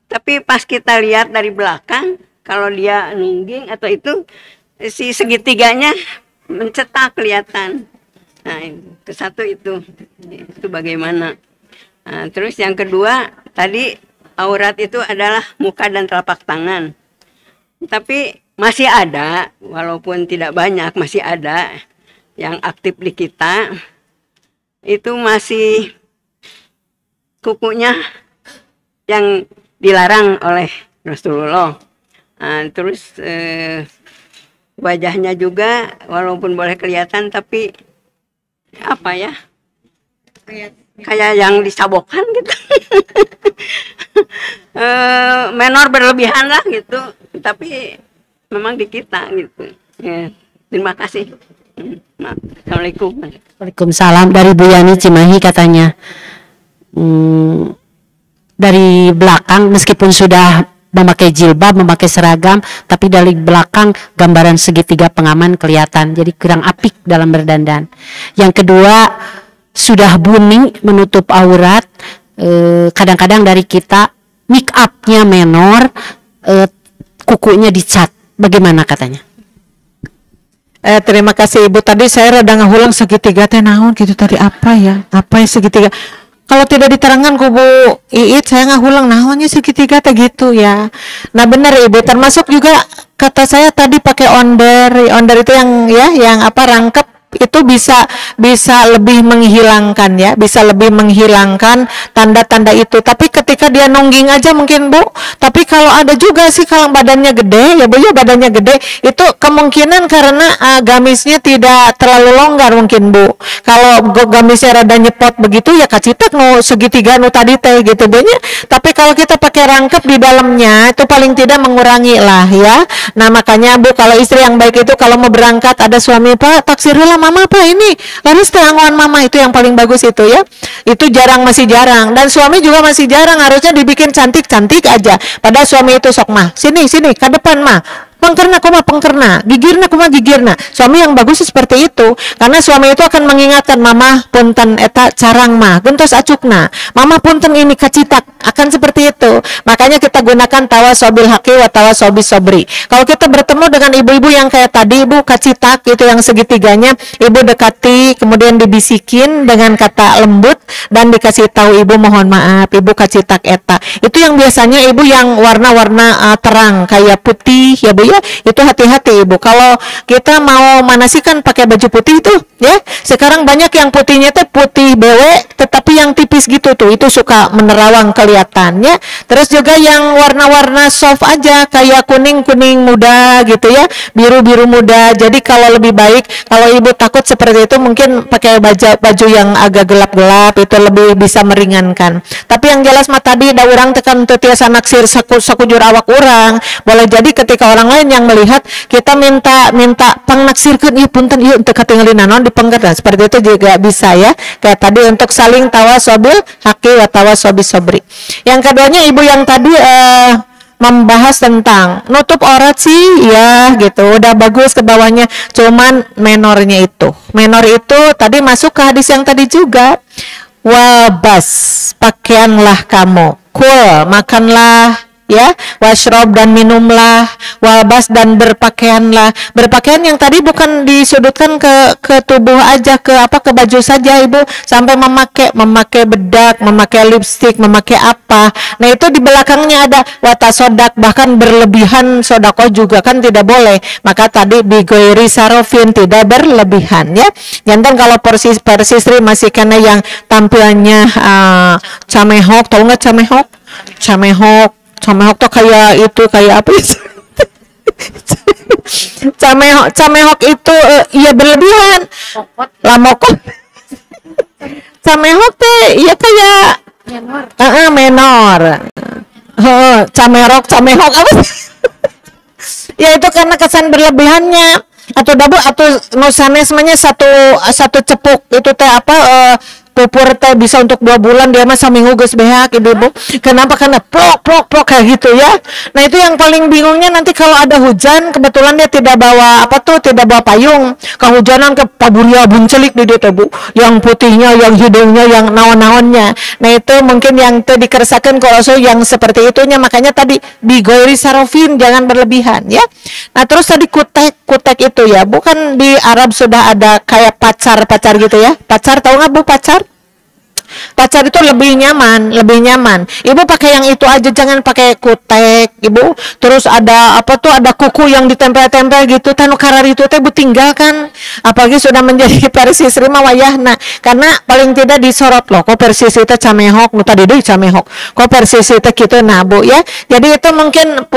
Tapi pas kita lihat dari belakang, kalau dia nungging atau itu, si segitiganya mencetak kelihatan. Nah, itu satu itu bagaimana. Nah, terus yang kedua, tadi aurat itu adalah muka dan telapak tangan. Tapi masih ada, walaupun tidak banyak, masih ada yang aktif di kita. Itu masih kukunya yang dilarang oleh Rasulullah. Nah, terus wajahnya juga walaupun boleh kelihatan, tapi apa ya, kayak yang disabokkan gitu. Menor berlebihan lah gitu, tapi memang di kita gitu ya. Terima kasih. Assalamualaikum. Waalaikumsalam. Dari Bu Yani Cimahi katanya, dari belakang meskipun sudah memakai jilbab, memakai seragam, tapi dari belakang gambaran segitiga pengaman kelihatan, jadi kurang apik dalam berdandan. Yang kedua, sudah booming menutup aurat, kadang-kadang dari kita make up-nya menor, kukunya dicat, bagaimana katanya? Terima kasih Ibu. Tadi saya rada ngahulang segitiga teh naon gitu tadi, apa ya segitiga. Kalau tidak diterangkan ku Bu Iit, saya ngahulang naonnya segitiga teh gitu ya. Nah benar Ibu, termasuk juga kata saya tadi pakai onder itu yang rangkep, itu bisa lebih menghilangkan ya, bisa lebih menghilangkan tanda-tanda itu. Tapi ketika dia nungging aja mungkin Bu, tapi kalau ada juga sih kalau badannya gede ya Bu ya, badannya gede itu kemungkinan karena gamisnya tidak terlalu longgar mungkin Bu. Kalau gamisnya rada nyepot begitu ya kacitak nu segitiga nu tadi teh gitu Bu nya. Tapi kalau kita pakai rangkep di dalamnya itu paling tidak mengurangi lah ya. Nah makanya Bu, kalau istri yang baik itu kalau mau berangkat ada suami, Pak taksirlah mama apa ini laris teranguan mama, itu yang paling bagus itu ya. Itu masih jarang, dan suami juga masih jarang, harusnya dibikin cantik-cantik aja. Padahal suami itu sok mah sini ke depan mah pengkerna kumaha pengkerna, gigirna kumaha gigirna. Suami yang bagus seperti itu, karena suami itu akan mengingatkan, mama punten eta carang mah gentos acukna, mama punten ini kacitak, akan seperti itu. Makanya kita gunakan tawasobil haqi wa tawasobil sobri. Kalau kita bertemu dengan ibu-ibu yang kayak tadi, ibu kacitak itu yang segitiganya, ibu dekati, kemudian dibisikin dengan kata lembut dan dikasih tahu, ibu mohon maaf, ibu kacitak eta. Itu yang biasanya ibu yang warna-warna terang kayak putih ya Bu ya. Itu hati-hati ibu. Kalau kita mau manasikan pakai baju putih itu ya. Sekarang banyak yang putihnya tuh putih bewe tetapi yang tipis gitu tuh. Itu suka menerawang kelihatannya. Terus juga yang warna-warna soft aja kayak kuning-kuning muda gitu ya. Biru-biru muda. Jadi kalau lebih baik kalau ibu takut seperti itu mungkin pakai baju yang agak gelap-gelap, itu lebih bisa meringankan. Tapi yang jelas mah tadi da urang tekan teu tiasa naksir sakujur awak urang. Boleh jadi ketika orang lain yang melihat kita minta pangnaksirkeun ieu punten ieu teu katingalin naon dipengkeun. Seperti itu juga bisa ya. Kayak tadi untuk saling tawasobil haqi wa tawasobil sobri. Yang keduanya ibu yang tadi membahas tentang nutup aurat sih ya gitu, udah bagus ke bawahnya, cuman menor itu tadi masuk ke hadis yang tadi juga, wabas pakaianlah kamu, kul makanlah ya, washrob dan minumlah, wabas dan berpakaianlah. Berpakaian yang tadi bukan disudutkan ke tubuh aja, ke baju saja ibu, sampai memakai bedak, memakai lipstik, memakai apa. Nah itu di belakangnya ada watasodak, bahkan berlebihan sodako juga kan tidak boleh. Maka tadi bigoiri sarofin, tidak berlebihan ya. Jangan kalau persistri masih kena yang tampilannya camehok, tahu nggak camehok? Camehok tuh kayak itu, kayak apa itu? Camehok itu iya berlebihan. Lamokot. Camehok tuh iya kayak menor. Camehok apa sih? Ya itu karena kesan berlebihannya. Atau nusanes namanya satu cepuk itu teh pupur teh bisa untuk 2 bulan, dia mah saminggu geus beak ibu-ibu. Kenapa? Karena plok kayak gitu ya. Nah itu yang paling bingungnya nanti kalau ada hujan, kebetulan dia tidak bawa payung, kehujanan ke paburia buncelik di dia Bu, yang putihnya, yang hidungnya, yang naon-naonnya. Nah itu mungkin yang dikersakan kalau yang seperti itunya. Makanya tadi bigoiri sarofin, jangan berlebihan ya. Nah terus tadi kutek itu ya, bukan di Arab sudah ada kayak pacar gitu ya. Pacar, tahu nggak Bu pacar? Pacar itu lebih nyaman. Ibu pakai yang itu aja, jangan pakai kutek ibu. Terus ada ada kuku yang ditempel-tempel gitu, tanu karar itu teh bu tinggalkan. Apalagi sudah menjadi persisri mah wayahna, karena paling tidak disorot loh, kok persisri teh camehok, nu tadi deui camehok, kok persisri teh kitu nah Bu ya. Jadi itu mungkin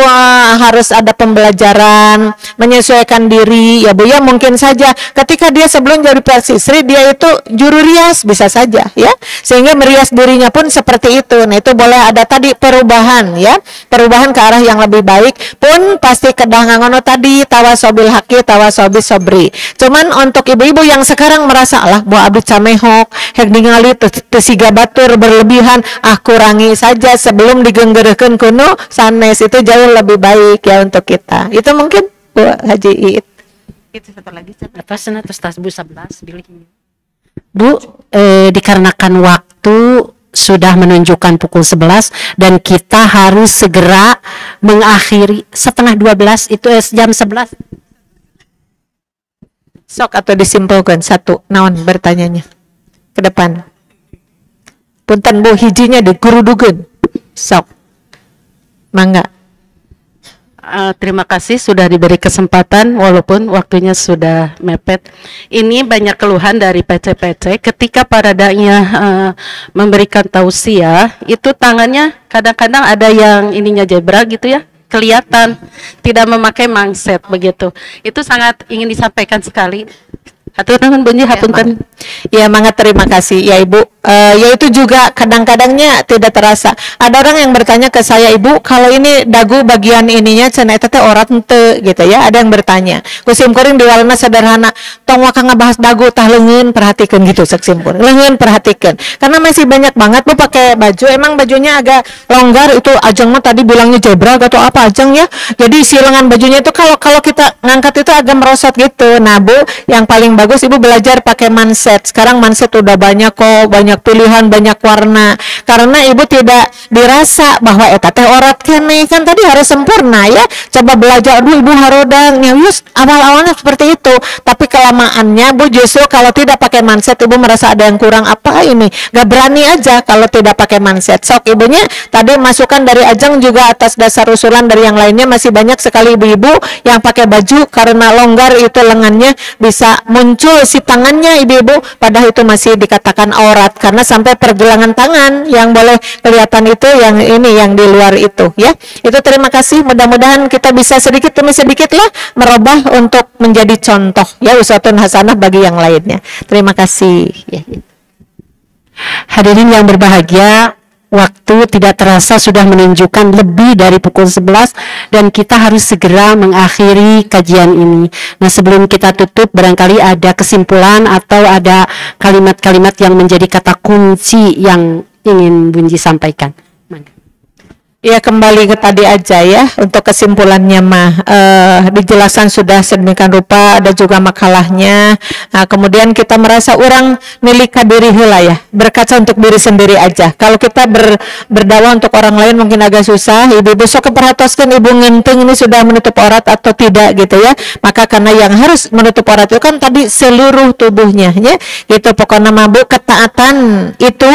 harus ada pembelajaran, menyesuaikan diri ya Bu ya. Mungkin saja ketika dia sebelum jadi persisri dia itu juru rias bisa saja ya, sehingga merias dirinya pun seperti itu. Nah itu boleh ada tadi perubahan ya, perubahan ke arah yang lebih baik pun pasti kedah ngangono tadi tawasobil haqi tawasobil sobri. Cuman untuk ibu-ibu yang sekarang merasa lah bu abdi camehok hek ningali tesiga batur berlebihan, kurangi saja sebelum digenggerkeun kuno sanes, itu jauh lebih baik ya untuk kita. Itu mungkin Bu Haji Iit. Itu satu lagi apa sana terus tas Bu 11 pilih Bu, dikarenakan waktu sudah menunjukkan pukul 11 dan kita harus segera mengakhiri setengah 12 itu jam 11. Sok atau disimpulkan satu naon bertanyanya ke depan. Punten Bu hijinya digurudugeun. Sok. Mangga. Terima kasih sudah diberi kesempatan walaupun waktunya sudah mepet. Ini banyak keluhan dari PC-PC ketika para dai-nya memberikan tausiah, itu tangannya kadang-kadang ada yang ininya jebra gitu ya, kelihatan tidak memakai mangset begitu. Itu sangat ingin disampaikan sekali. Hatur nuhun Bunji, hapunten. Ya, mangga terima kasih ya Ibu. Yaitu juga kadang-kadangnya tidak terasa. Ada orang yang bertanya ke saya, Ibu, kalau ini dagu bagian ininya cenah eta teh orat henteu gitu ya. Ada yang bertanya. Kusim kuring diwalana sederhana, tong waka ngabahas dagu tah leungeun perhatikeun gitu seksim kuring. Leungeun perhatikeun. Karena masih banyak banget Bu pakai baju, emang bajunya agak longgar itu Ajeng mah tadi bilangnya zebra atau apa Ajeng ya. Jadi si lengan bajunya itu kalau kita ngangkat itu agak merosot gitu. Nah Bu, yang paling bagus Ibu belajar pakai manset. Sekarang manset udah banyak kok, banyak pilihan, banyak warna. Karena Ibu tidak dirasa bahwa eta teh orat keneh, kan tadi harus sempurna ya. Coba belajar, aduh Ibu harodang, ya yus awal-awalnya seperti itu. Tapi kelamaannya Bu justru kalau tidak pakai manset Ibu merasa ada yang kurang apa ini. Gak berani aja kalau tidak pakai manset. Sok Ibunya tadi masukan dari Ajeng juga atas dasar usulan dari yang lainnya, masih banyak sekali ibu-ibu yang pakai baju karena longgar itu lengannya bisa muncul si tangannya ibu-ibu, padahal itu masih dikatakan aurat karena sampai pergelangan tangan yang boleh kelihatan itu yang ini yang di luar itu ya. Itu terima kasih, mudah-mudahan kita bisa sedikit demi sedikit lah merubah untuk menjadi contoh ya, uswatun hasanah bagi yang lainnya. Terima kasih ya. Hadirin yang berbahagia, waktu tidak terasa sudah menunjukkan lebih dari pukul 11 dan kita harus segera mengakhiri kajian ini. Nah, sebelum kita tutup, barangkali ada kesimpulan atau ada kalimat-kalimat yang menjadi kata kunci yang ingin Bunji sampaikan. Ya, kembali ke tadi aja ya, untuk kesimpulannya mah dijelaskan sudah sedemikian rupa, ada juga makalahnya. Nah, kemudian kita merasa orang milik diri heula ya, berkaca untuk diri sendiri aja. Kalau kita berdakwah untuk orang lain mungkin agak susah. Ibu-ibu sok keperhatoskeun ibu ngenteng ini sudah menutup aurat atau tidak gitu ya. Maka karena yang harus menutup aurat itu kan tadi seluruh tubuhnya ya. Gitu pokoknya mah Bu, ketaatan itu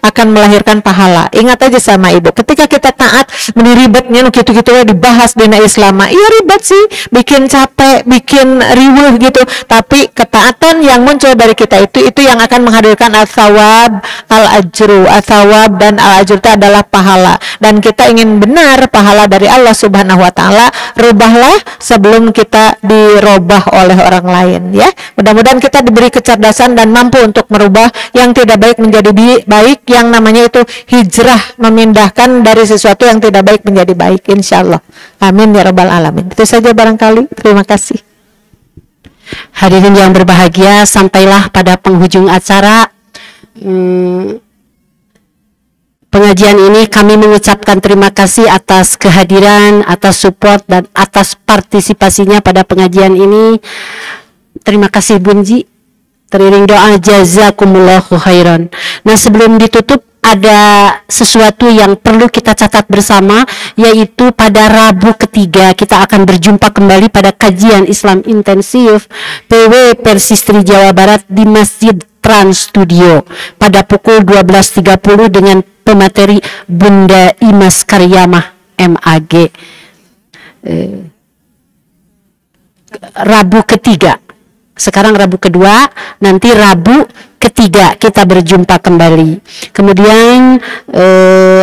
akan melahirkan pahala. Ingat aja sama Ibu, ketika kita taat meniribetnya gitu-gitu dibahas dina Islam, iya ribet sih, bikin capek, bikin riweuh gitu. Tapi ketaatan yang muncul dari kita itu yang akan menghadirkan al-thawab, al-ajru. Al-thawab dan al-ajru itu adalah pahala. Dan kita ingin benar pahala dari Allah Subhanahu wa taala, rubahlah sebelum kita dirubah oleh orang lain ya. Mudah-mudahan kita diberi kecerdasan dan mampu untuk merubah yang tidak baik menjadi baik, yang namanya itu hijrah, memindahkan dari sesuatu yang tidak baik menjadi baik, insyaallah. Amin ya rabbal alamin. Itu saja barangkali. Terima kasih. Hadirin yang berbahagia, sampailah pada penghujung acara pengajian ini. Kami mengucapkan terima kasih atas kehadiran, atas support dan atas partisipasinya pada pengajian ini. Terima kasih Bunji, teriring doa jazakumullahu khairan. Nah, sebelum ditutup ada sesuatu yang perlu kita catat bersama, yaitu pada Rabu ketiga kita akan berjumpa kembali pada kajian Islam intensif PW Persistri Jawa Barat di Masjid Trans Studio pada pukul 12.30 dengan pemateri Bunda Imas Karyamah MAG. Rabu ketiga. Sekarang Rabu kedua, nanti Rabu ketiga kita berjumpa kembali. Kemudian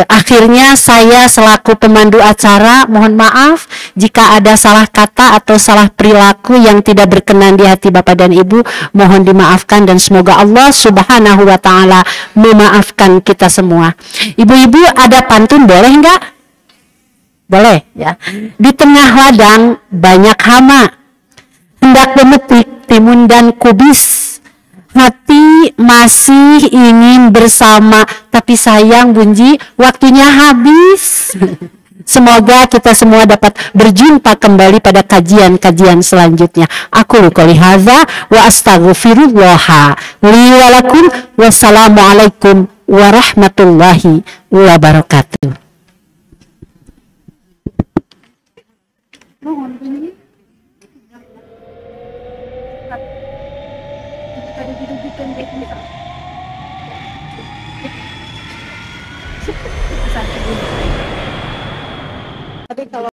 akhirnya saya selaku pemandu acara mohon maaf jika ada salah kata atau salah perilaku yang tidak berkenan di hati Bapak dan Ibu, mohon dimaafkan dan semoga Allah Subhanahu wa taala memaafkan kita semua. Ibu-ibu ada pantun boleh enggak? Boleh ya. Di tengah ladang banyak hama, hendak memetik timun dan kubis, hati masih ingin bersama, tapi sayang Bunji waktunya habis. Semoga kita semua dapat berjumpa kembali pada kajian-kajian selanjutnya. Aku qouli hadza wa astaghfirullah li wa lakum. Wassalamualaikum warahmatullahi wabarakatuh. Tapi kalau